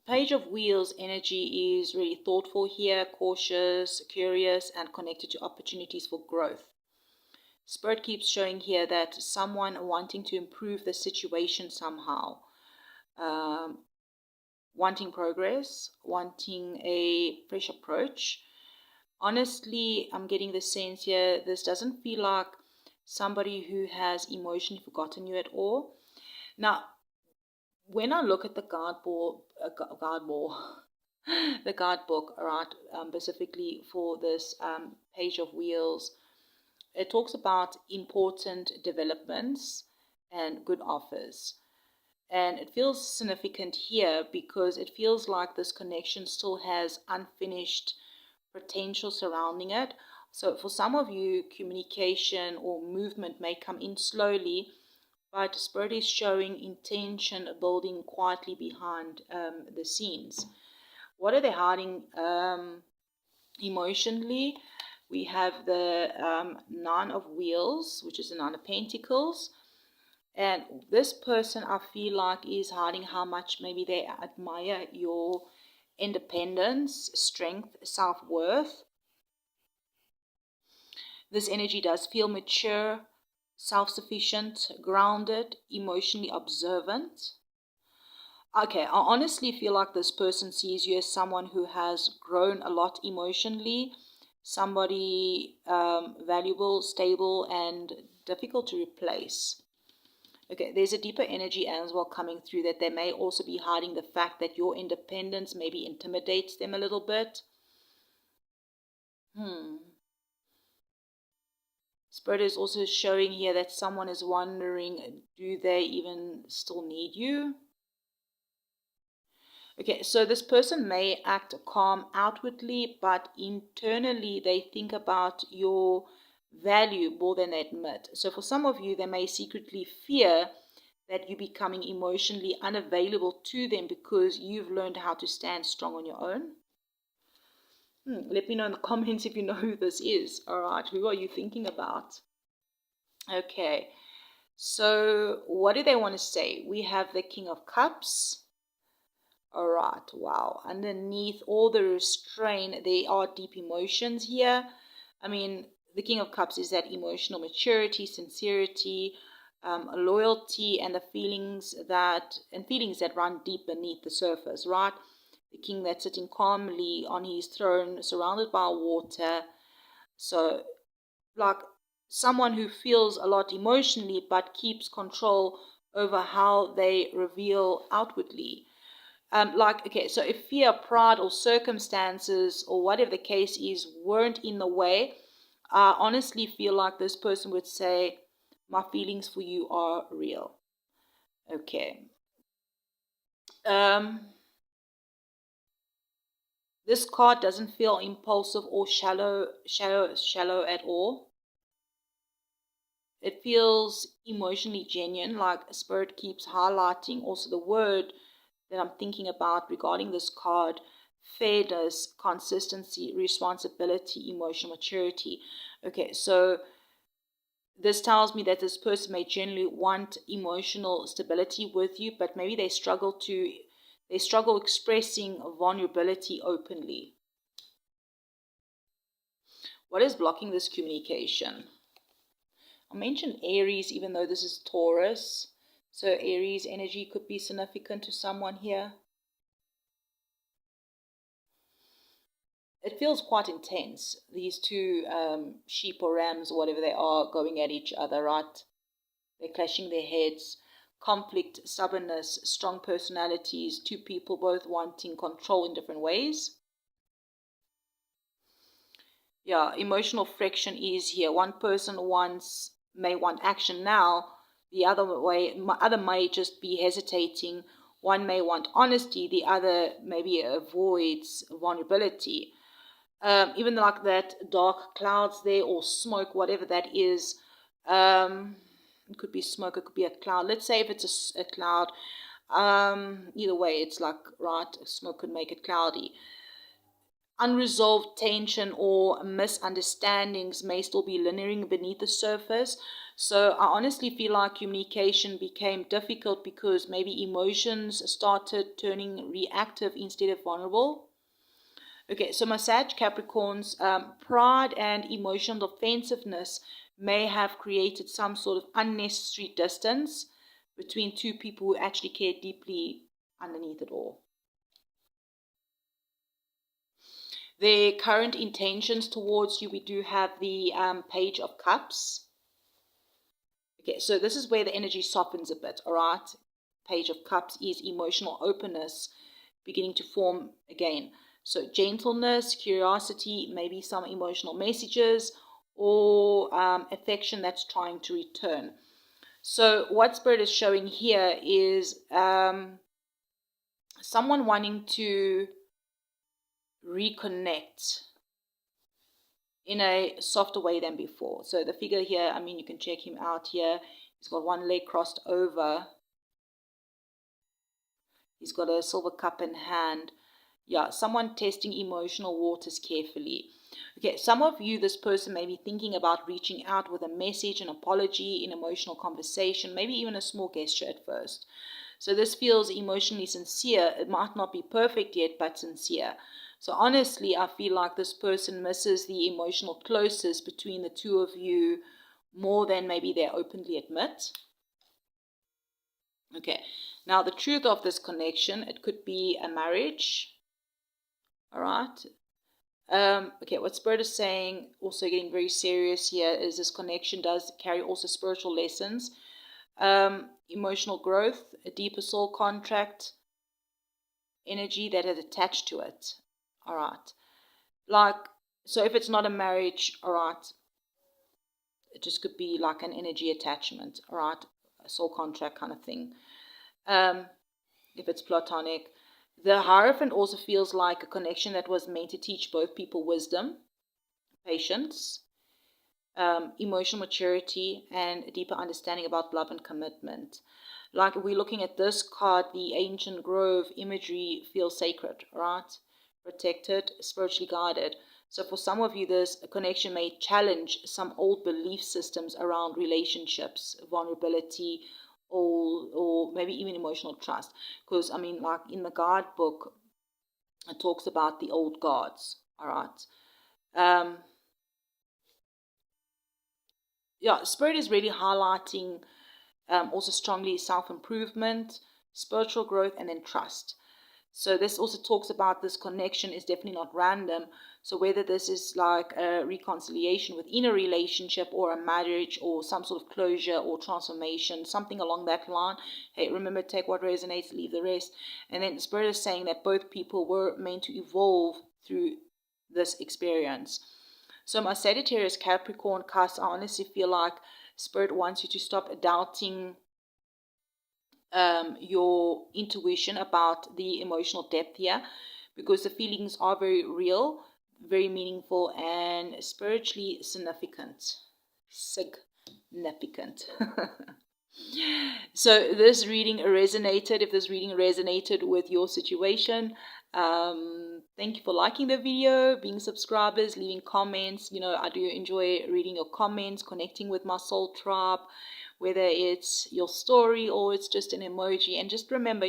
Page of Wheels energy is really thoughtful here, cautious, curious, and connected to opportunities for growth. Spirit keeps showing here that someone wanting to improve the situation somehow, wanting progress, wanting a fresh approach. Honestly, I'm getting the sense here, this doesn't feel like somebody who has emotionally forgotten you at all. Now, when I look at the the guidebook, right, specifically for this Page of Wheels, it talks about important developments and good offers. And it feels significant here because it feels like this connection still has unfinished potential surrounding it. So for some of you, communication or movement may come in slowly, but Spirit is showing intention building quietly behind the scenes. What are they hiding emotionally? We have the Nine of Wheels, which is the Nine of Pentacles. And this person, I feel like, is hiding how much maybe they admire your independence, strength, self-worth. This energy does feel mature, self-sufficient, grounded, emotionally observant. Okay, I honestly feel like this person sees you as someone who has grown a lot emotionally, somebody valuable, stable, and difficult to replace. Okay, there's a deeper energy as well coming through that they may also be hiding the fact that your independence maybe intimidates them a little bit. Spirit is also showing here that someone is wondering, do they even still need you? Okay, so this person may act calm outwardly, but internally they think about your value more than they admit. So for some of you, they may secretly fear that you're becoming emotionally unavailable to them because you've learned how to stand strong on your own. Let me know in the comments if you know who this is. All right, who are you thinking about? Okay, so what do they want to say? We have the King of Cups. All right, wow. Underneath all the restraint, there are deep emotions here. I mean, the King of Cups is that emotional maturity, sincerity, loyalty, and the feelings that run deep beneath the surface, right? The king that's sitting calmly on his throne, surrounded by water. So, like someone who feels a lot emotionally but keeps control over how they reveal outwardly. Okay, so if fear, pride, or circumstances, or whatever the case is, weren't in the way, I honestly feel like this person would say, my feelings for you are real. Okay. This card doesn't feel impulsive or shallow at all. It feels emotionally genuine, like Spirit keeps highlighting also the word that I'm thinking about regarding this card: fairness, consistency, responsibility, emotional maturity. Okay, so this tells me that this person may generally want emotional stability with you, but maybe they struggle expressing vulnerability openly. What is blocking this communication? I mentioned Aries, even though this is Taurus. So Aries energy could be significant to someone here. It feels quite intense. These two sheep or rams or whatever they are going at each other, right? They're clashing their heads. Conflict, stubbornness, strong personalities, two people both wanting control in different ways. Yeah, emotional friction is here. One person may want action now. The other may just be hesitating. One may want honesty. The other maybe avoids vulnerability. Even like that dark clouds there or smoke, whatever that is. It could be smoke, it could be a cloud. Let's say if it's a cloud, either way, it's like, right, smoke could make it cloudy. Unresolved tension or misunderstandings may still be lingering beneath the surface. So I honestly feel like communication became difficult because maybe emotions started turning reactive instead of vulnerable. Okay, so my Sag Capricorns, pride and emotional defensiveness may have created some sort of unnecessary distance between two people who actually care deeply underneath it all. Their current intentions towards you, we do have the Page of Cups. Okay, so this is where the energy softens a bit, all right? Page of Cups is emotional openness beginning to form again. So gentleness, curiosity, maybe some emotional messages, or affection that's trying to return. So what Spirit is showing here is someone wanting to reconnect in a softer way than before. So the figure here, I mean, you can check him out here. He's got one leg crossed over. He's got a silver cup in hand. Yeah, someone testing emotional waters carefully. Okay, some of you, this person may be thinking about reaching out with a message, an apology, an emotional conversation, maybe even a small gesture at first. So this feels emotionally sincere. It might not be perfect yet, but sincere. So honestly, I feel like this person misses the emotional closeness between the two of you more than maybe they openly admit. Okay, now the truth of this connection, it could be a marriage. All right. Okay, what Spirit is saying, also getting very serious here, is this connection does carry also spiritual lessons, emotional growth, a deeper soul contract, energy that is attached to it. All right. Like, so if it's not a marriage, all right, It just could be like an energy attachment, right? A soul contract kind of thing. If it's platonic. The Hierophant also feels like a connection that was meant to teach both people wisdom, patience, emotional maturity, and a deeper understanding about love and commitment. Like if we're looking at this card, the ancient grove imagery feels sacred, right? Protected, spiritually guided. So for some of you, this connection may challenge some old belief systems around relationships, vulnerability, or maybe even emotional trust. Because, I mean, like in the guard book, it talks about the old gods, all right? Yeah, Spirit is really highlighting also strongly self-improvement, spiritual growth, and then trust. So this also talks about this connection is definitely not random. So whether this is like a reconciliation within a relationship or a marriage or some sort of closure or transformation, something along that line. Hey, remember, take what resonates, leave the rest. And then Spirit is saying that both people were meant to evolve through this experience. So my Sagittarius Capricorn cusp, I honestly feel like Spirit wants you to stop doubting your intuition about the emotional depth here, because the feelings are very real, very meaningful, and spiritually significant. Significant. So this reading resonated. If this reading resonated with your situation, thank you for liking the video, being subscribers, leaving comments. I do enjoy reading your comments, connecting with my soul tribe, whether it's your story or it's just an emoji. And just remember,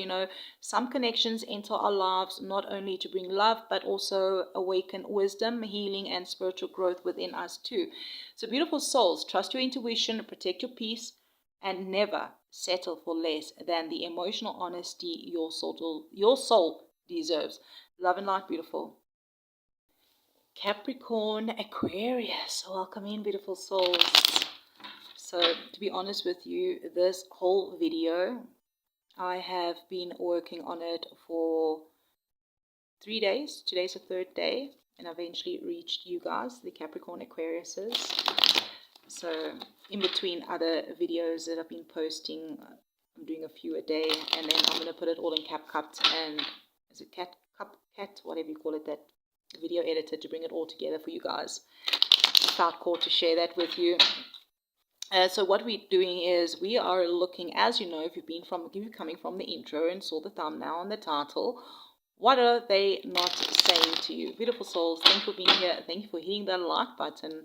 some connections enter our lives not only to bring love, but also awaken wisdom, healing, and spiritual growth within us too. So beautiful souls, trust your intuition, protect your peace, and never settle for less than the emotional honesty your soul deserves. Love and light, beautiful. Capricorn, Aquarius, welcome in, beautiful souls. So to be honest with you, this whole video, I have been working on it for 3 days. Today's the 3rd day, and I eventually reached you guys, the Capricorn Aquariuses. So in between other videos that I've been posting, I'm doing a few a day, and then I'm going to put it all in CapCut and is it cat whatever you call it, that video editor, to bring it all together for you guys. Felt called to share that with you. So what we're doing is we are looking, as you know, if you're coming from the intro and saw the thumbnail and the title, what are they not saying to you? Beautiful souls, thank you for being here. Thank you for hitting that like button.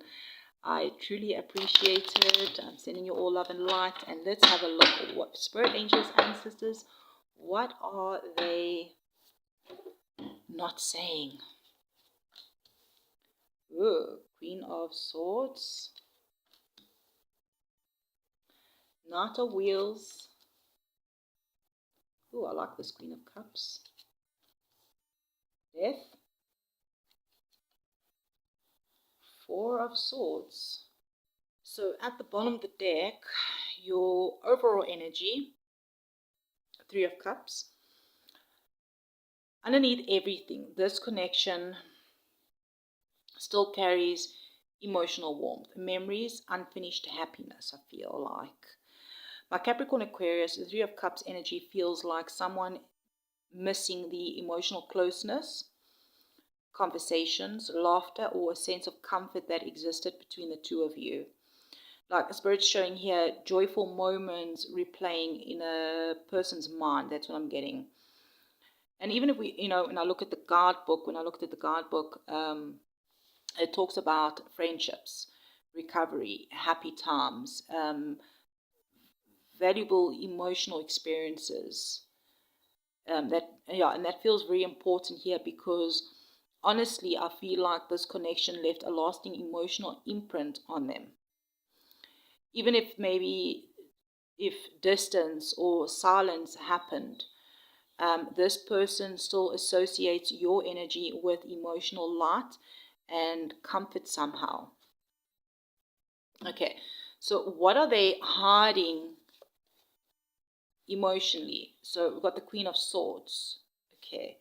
I truly appreciate it. I'm sending you all love and light. And let's have a look at what Spirit, Angels, Ancestors, what are they not saying? Ooh, Queen of Swords, Knight of Wheels. Ooh, I like this Queen of Cups. Death. Four of Swords. So at the bottom of the deck, your overall energy, Three of Cups. Underneath everything, this connection still carries emotional warmth, memories, unfinished happiness, I feel like. My Capricorn Aquarius, the Three of Cups energy feels like someone missing the emotional closeness, conversations, laughter, or a sense of comfort that existed between the two of you. Like Spirit's showing here, joyful moments replaying in a person's mind. That's what I'm getting. And even if we, when I looked at the guard book, it talks about friendships, recovery, happy times, valuable emotional experiences. And that feels very important here, because honestly, I feel like this connection left a lasting emotional imprint on them. Even if distance or silence happened, this person still associates your energy with emotional light and comfort somehow. Okay, so what are they hiding emotionally? So we've got the Queen of Swords. Okay,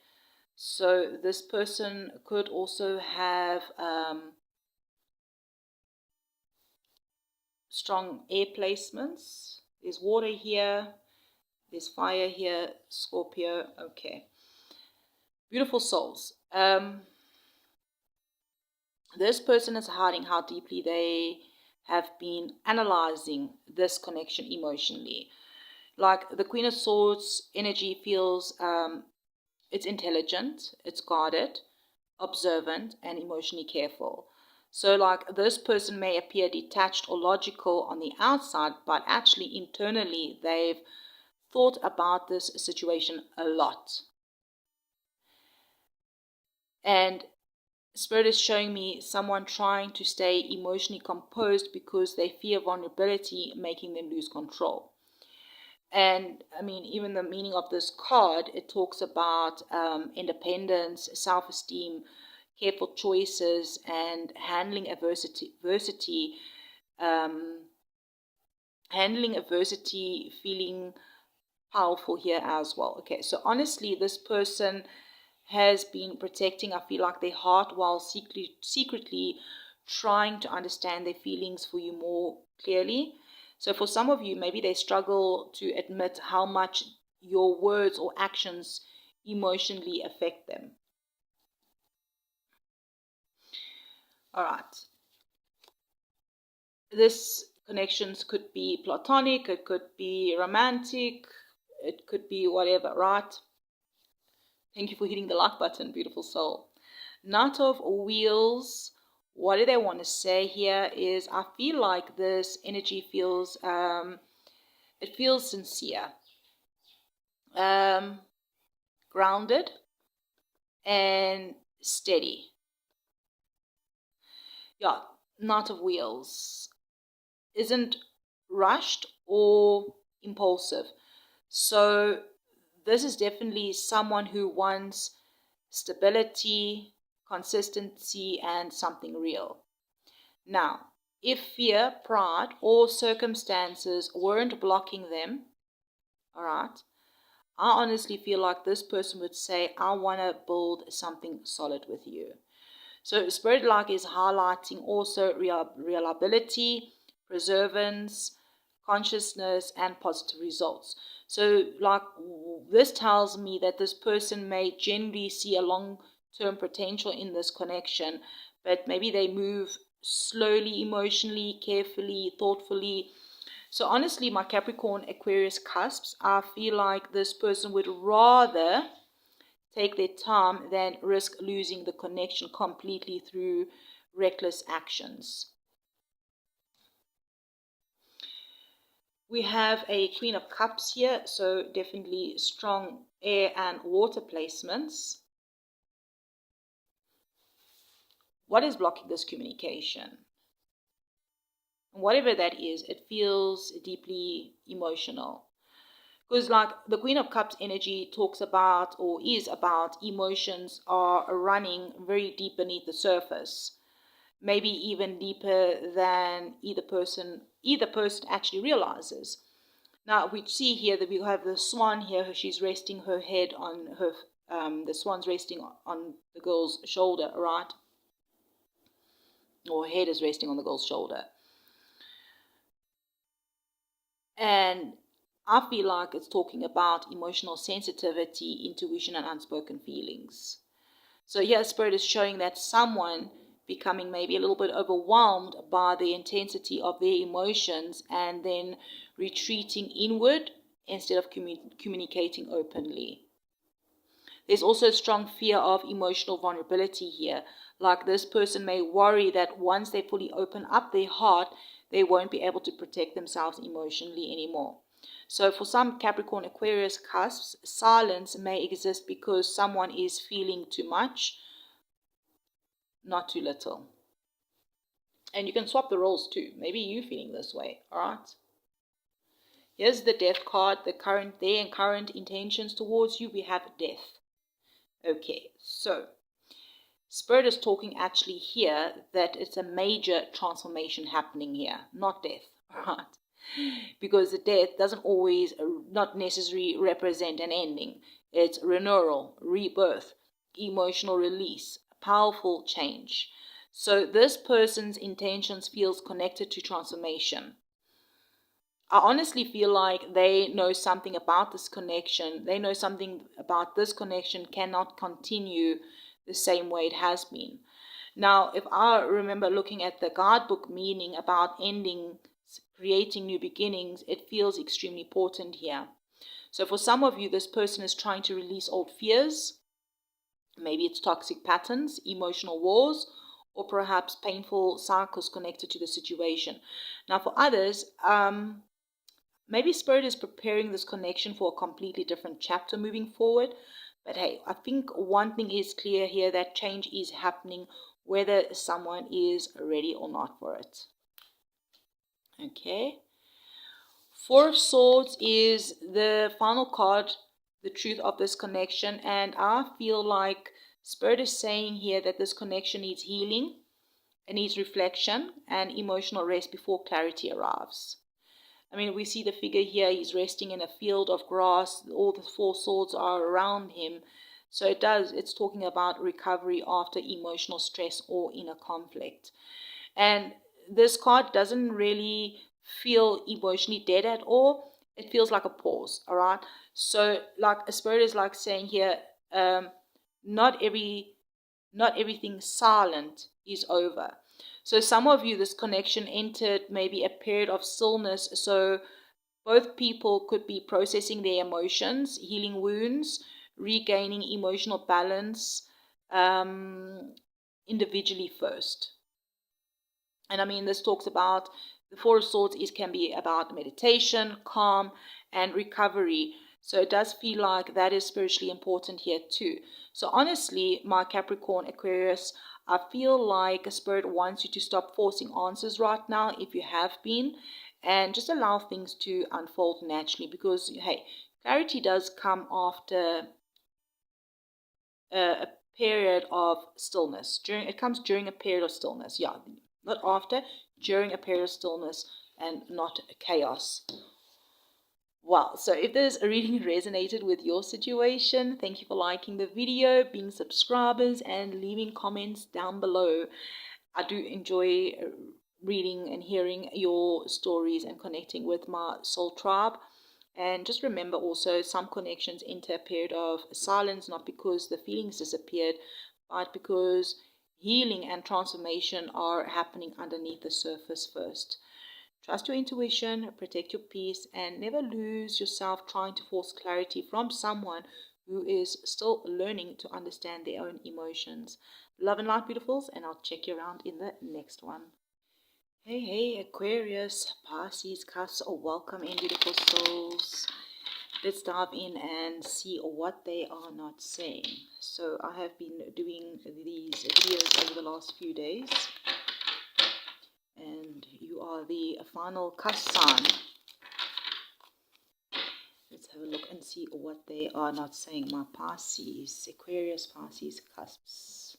so this person could also have strong air placements. There's water here. There's fire here. Scorpio. Okay. Beautiful souls. This person is hiding how deeply they have been analyzing this connection emotionally. Like the Queen of Swords energy feels it's intelligent, it's guarded, observant, and emotionally careful. So like this person may appear detached or logical on the outside, but actually internally they've thought about this situation a lot. And Spirit is showing me someone trying to stay emotionally composed because they fear vulnerability making them lose control. And I mean, even the meaning of this card, it talks about independence, self-esteem, careful choices, and handling adversity, feeling powerful here as well. Okay, so honestly, this person has been protecting, I feel like, their heart while secretly trying to understand their feelings for you more clearly. So for some of you, maybe they struggle to admit how much your words or actions emotionally affect them. All right. This connections could be platonic, it could be romantic, it could be whatever, right? Thank you for hitting the like button, beautiful soul. Knight of Wheels. What do they want to say here is I feel like this energy feels, it feels sincere, grounded, and steady. Yeah, Knight of Wheels isn't rushed or impulsive. So this is definitely someone who wants stability, consistency, and something real. Now, if fear, pride, or circumstances weren't blocking them, all right, I honestly feel like this person would say, I want to build something solid with you. So Spirit like is highlighting also reliability, perseverance, consciousness, and positive results. So like this tells me that this person may generally see a long-term potential in this connection, but maybe they move slowly, emotionally, carefully, thoughtfully. So honestly, my Capricorn Aquarius cusps, I feel like this person would rather take their time than risk losing the connection completely through reckless actions. We have a Queen of Cups here, so definitely strong air and water placements. What is blocking this communication? Whatever that is, it feels deeply emotional. Because like the Queen of Cups energy talks about or is about emotions are running very deep beneath the surface. Maybe even deeper than either person actually realizes. Now we see here that we have the swan here. She's resting her head on her. The swan's resting on the girl's shoulder, right? Or her head is resting on the girl's shoulder. And I feel like it's talking about emotional sensitivity, intuition, and unspoken feelings. So here, Spirit is showing that someone becoming maybe a little bit overwhelmed by the intensity of their emotions and then retreating inward instead of communicating openly. There's also a strong fear of emotional vulnerability here. Like this person may worry that once they fully open up their heart, they won't be able to protect themselves emotionally anymore. So for some Capricorn Aquarius cusps, silence may exist because someone is feeling too much, not too little. And you can swap the roles too. Maybe you feeling this way, all right? Here's the death card, their current intentions towards you. We have death. Okay, so Spirit is talking actually here that it's a major transformation happening here, not death, right? Because the death doesn't always, not necessarily represent an ending. It's renewal, rebirth, emotional release, powerful change. So this person's intentions feels connected to transformation. I honestly feel like they know something about this connection. They know something about this connection cannot continue the same way it has been. Now, if I remember looking at the guidebook meaning about ending, creating new beginnings, it feels extremely important here. So for some of you, this person is trying to release old fears. Maybe it's toxic patterns, emotional wars, or perhaps painful cycles connected to the situation. Now, for others, maybe Spirit is preparing this connection for a completely different chapter moving forward. But hey, I think one thing is clear here, that change is happening whether someone is ready or not for it. Okay. Four of Swords is the final card, the truth of this connection. And I feel like Spirit is saying here that this connection needs healing, it needs reflection and emotional rest before clarity arrives. I mean, we see the figure here, he's resting in a field of grass, all the four swords are around him. So it's talking about recovery after emotional stress or inner conflict. And this card doesn't really feel emotionally dead at all. It feels like a pause, all right? So like a Spirit is like saying here, not everything silent is over. So some of you, this connection entered maybe a period of stillness. So both people could be processing their emotions, healing wounds, regaining emotional balance, individually first. And I mean, this talks about the Four of Swords can be about meditation, calm, and recovery. So it does feel like that is spiritually important here too. So honestly, my Capricorn, Aquarius, I feel like a Spirit wants you to stop forcing answers right now if you have been, and just allow things to unfold naturally, because hey, clarity does come after a period of stillness. It comes during a period of stillness. Yeah, not after, during a period of stillness and not chaos. Wow, so if this reading resonated with your situation, thank you for liking the video, being subscribers, and leaving comments down below. I do enjoy reading and hearing your stories and connecting with my soul tribe. And just remember also, some connections enter a period of silence, not because the feelings disappeared, but because healing and transformation are happening underneath the surface first. Trust your intuition, protect your peace, and never lose yourself trying to force clarity from someone who is still learning to understand their own emotions. Love and light, beautifuls, and I'll check you around in the next one. Hey, Aquarius, Pisces, Cusp, welcome in, beautiful souls. Let's dive in and see what they are not saying. So I have been doing these videos over the last few days, and you are the final cusp sign. Let's have a look and see what they are not saying. My Pisces, Aquarius, Pisces, Cusps.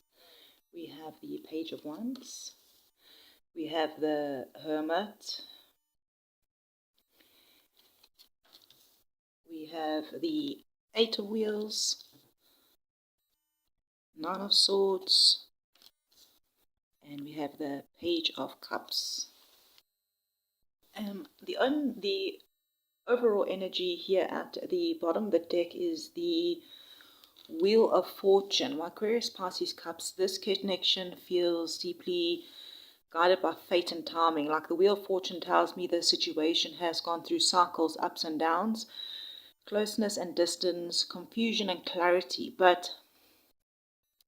We have the Page of Wands. We have the Hermit. We have the Eight of Wheels, Nine of Swords, and we have the Page of Cups. The overall energy here at the bottom of the deck is the Wheel of Fortune. My Aquarius, Pisces, Cups, this connection feels deeply guided by fate and timing. Like the Wheel of Fortune tells me the situation has gone through cycles, ups and downs, closeness and distance, confusion and clarity. But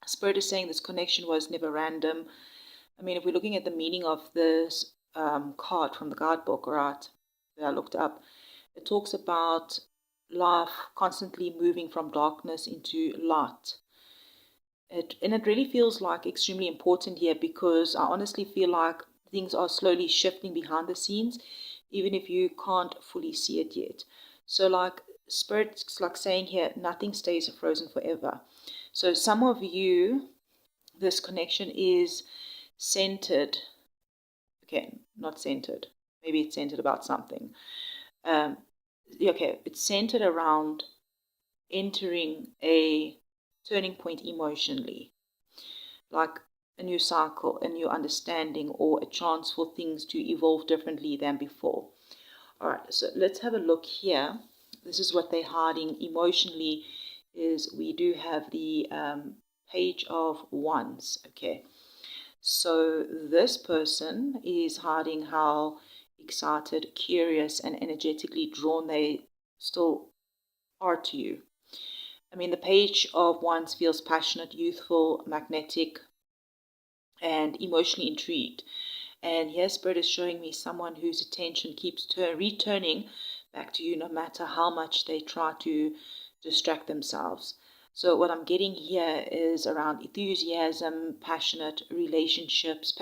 Spirit is saying this connection was never random. I mean, if we're looking at the meaning of this card from the guidebook, right, that I looked up, it talks about life constantly moving from darkness into light. And it really feels like extremely important here, because I honestly feel like things are slowly shifting behind the scenes, even if you can't fully see it yet. So like Spirit's like saying here, nothing stays frozen forever. So some of you, this connection is centered. Okay, not centered. Maybe it's centered about something. Okay, it's centered around entering a turning point emotionally, like a new cycle, a new understanding, or a chance for things to evolve differently than before. All right, so let's have a look here. This is what they're hiding emotionally. Is we do have the Page of Wands. Okay, so this person is hiding how excited, curious, and energetically drawn they still are to you. I mean, the Page of Wands feels passionate, youthful, magnetic, and emotionally intrigued. And here, Spirit is showing me someone whose attention keeps returning back to you no matter how much they try to distract themselves. So what I'm getting here is around enthusiasm, passionate relationships,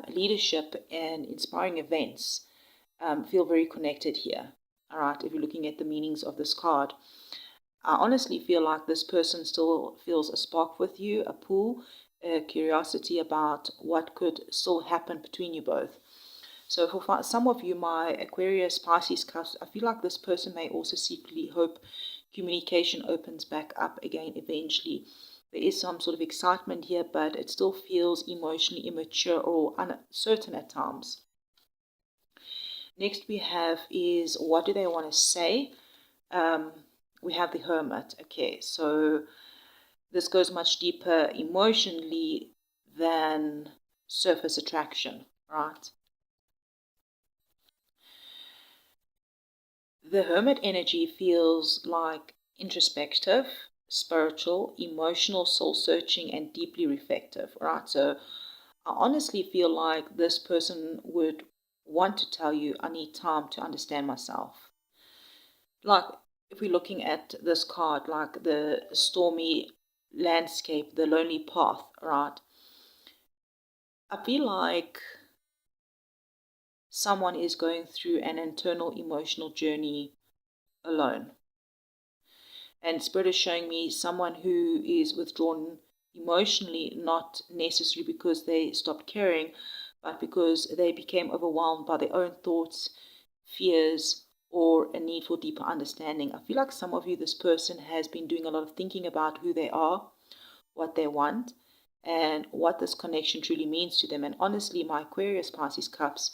leadership, and inspiring events. Feel very connected here. All right, if you're looking at the meanings of this card. I honestly feel like this person still feels a spark with you, a pull, a curiosity about what could still happen between you both. So for some of you, my Aquarius, Pisces, Cusp, I feel like this person may also secretly hope communication opens back up again eventually. There is some sort of excitement here, but it still feels emotionally immature or uncertain at times. Next we have is, what do they want to say? We have the Hermit. Okay, so this goes much deeper emotionally than surface attraction, right? The Hermit energy feels like introspective, spiritual, emotional, soul-searching, and deeply reflective, right? So I honestly feel like this person would want to tell you, I need time to understand myself. Like, if we're looking at this card, like the stormy landscape, the lonely path, right? I feel like someone is going through an internal emotional journey alone. And Spirit is showing me someone who is withdrawn emotionally, not necessarily because they stopped caring, but because they became overwhelmed by their own thoughts, fears, or a need for deeper understanding. I feel like some of you, this person has been doing a lot of thinking about who they are, what they want, and what this connection truly means to them. And honestly, my Aquarius, Pisces, Cups,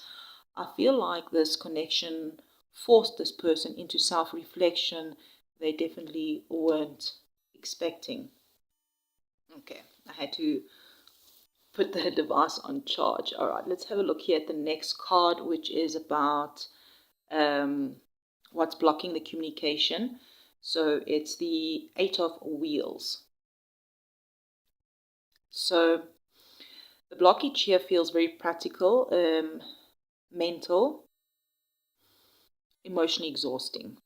I feel like this connection forced this person into self-reflection they definitely weren't expecting. Okay, I had to put the device on charge. All right, let's have a look here at the next card, which is about what's blocking the communication. So it's the Eight of Wheels. So the blockage here feels very practical, mental, emotionally exhausting.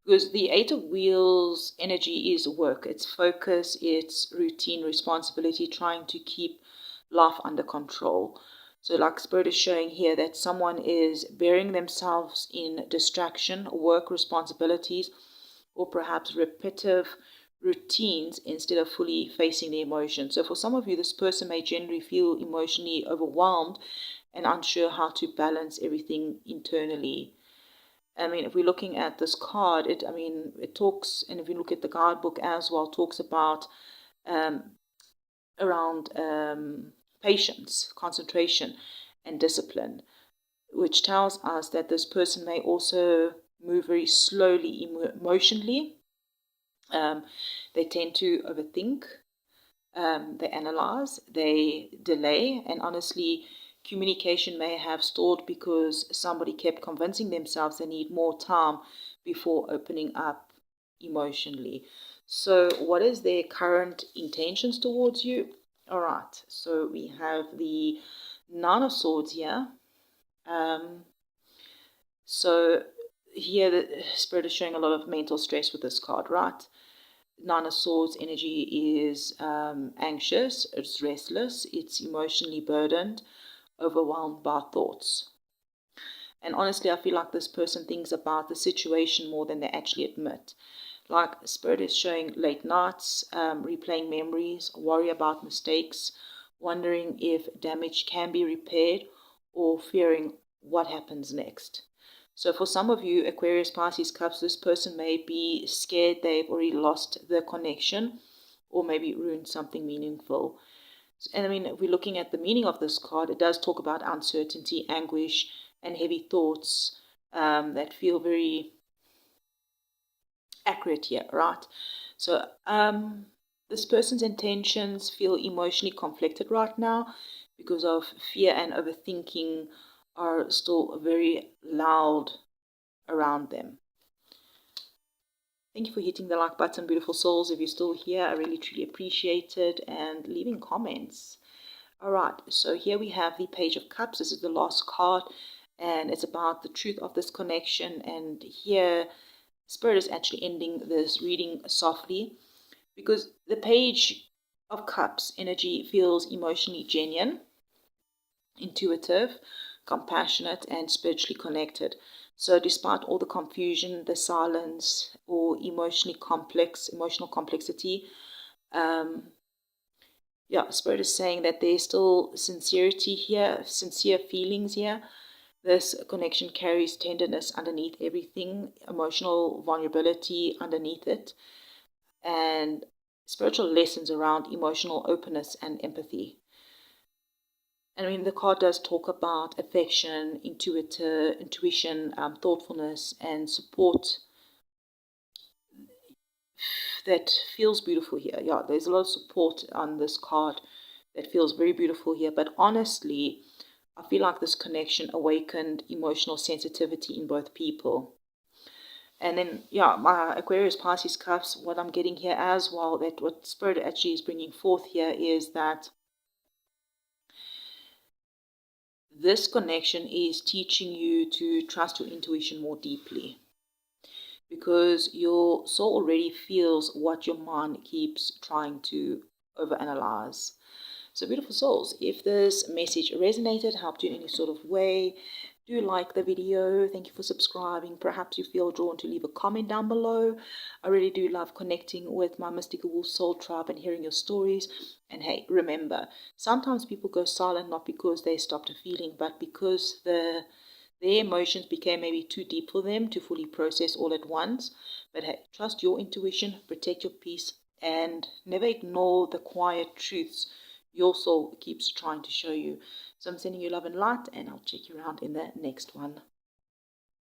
Because the Eight of Wheels energy is work, it's focus, it's routine, responsibility, trying to keep life under control. So like Spirit is showing here that someone is burying themselves in distraction, work responsibilities, or perhaps repetitive routines instead of fully facing the emotions. So for some of you, this person may generally feel emotionally overwhelmed and unsure how to balance everything internally. I mean, if we're looking at this card, it talks, and if you look at the guidebook as well, talks about around patience, concentration, and discipline, which tells us that this person may also move very slowly emotionally. They tend to overthink, they analyze, they delay, and honestly, communication may have stalled because somebody kept convincing themselves they need more time before opening up emotionally. So what is their current intentions towards you? All right, so we have the Nine of Swords here. So here the Spirit is showing a lot of mental stress with this card, right? Nine of Swords energy is anxious, it's restless, it's emotionally burdened, overwhelmed by thoughts. And honestly, I feel like this person thinks about the situation more than they actually admit. Like Spirit is showing late nights, replaying memories, worry about mistakes, wondering if damage can be repaired, or fearing what happens next. So for some of you, Aquarius, Pisces, Cups, this person may be scared they've already lost the connection or maybe ruined something meaningful. And I mean, if we're looking at the meaning of this card, it does talk about uncertainty, anguish, and heavy thoughts that feel very accurate here, right? So this person's intentions feel emotionally conflicted right now because of fear and overthinking are still very loud around them. Thank you for hitting the like button, beautiful souls. If you're still here, I really truly appreciate it, and leaving comments. All right, so here we have the Page of Cups. This is the last card, and it's about the truth of this connection. And here, Spirit is actually ending this reading softly because the Page of Cups energy feels emotionally genuine, intuitive, compassionate, and spiritually connected. So despite all the confusion, the silence, or emotional complexity, Spirit is saying that there's still sincerity here, sincere feelings here. This connection carries tenderness underneath everything, emotional vulnerability underneath it, and spiritual lessons around emotional openness and empathy. And I mean, the card does talk about affection, intuition, thoughtfulness, and support that feels beautiful here. Yeah, there's a lot of support on this card that feels very beautiful here. But honestly, I feel like this connection awakened emotional sensitivity in both people. And then, yeah, my Aquarius, Pisces, Cups, what I'm getting here as well, that what Spirit actually is bringing forth here is that this connection is teaching you to trust your intuition more deeply, because your soul already feels what your mind keeps trying to overanalyze. So, beautiful souls, if this message resonated, helped you in any sort of way, do like the video. Thank you for subscribing. Perhaps you feel drawn to leave a comment down below. I really do love connecting with my Mystical Wolf Soul Tribe and hearing your stories. And hey, remember, sometimes people go silent not because they stopped feeling, but because their emotions became maybe too deep for them to fully process all at once. But hey, trust your intuition, protect your peace, and never ignore the quiet truths your soul keeps trying to show you. So I'm sending you love and light, and I'll check you around in the next one.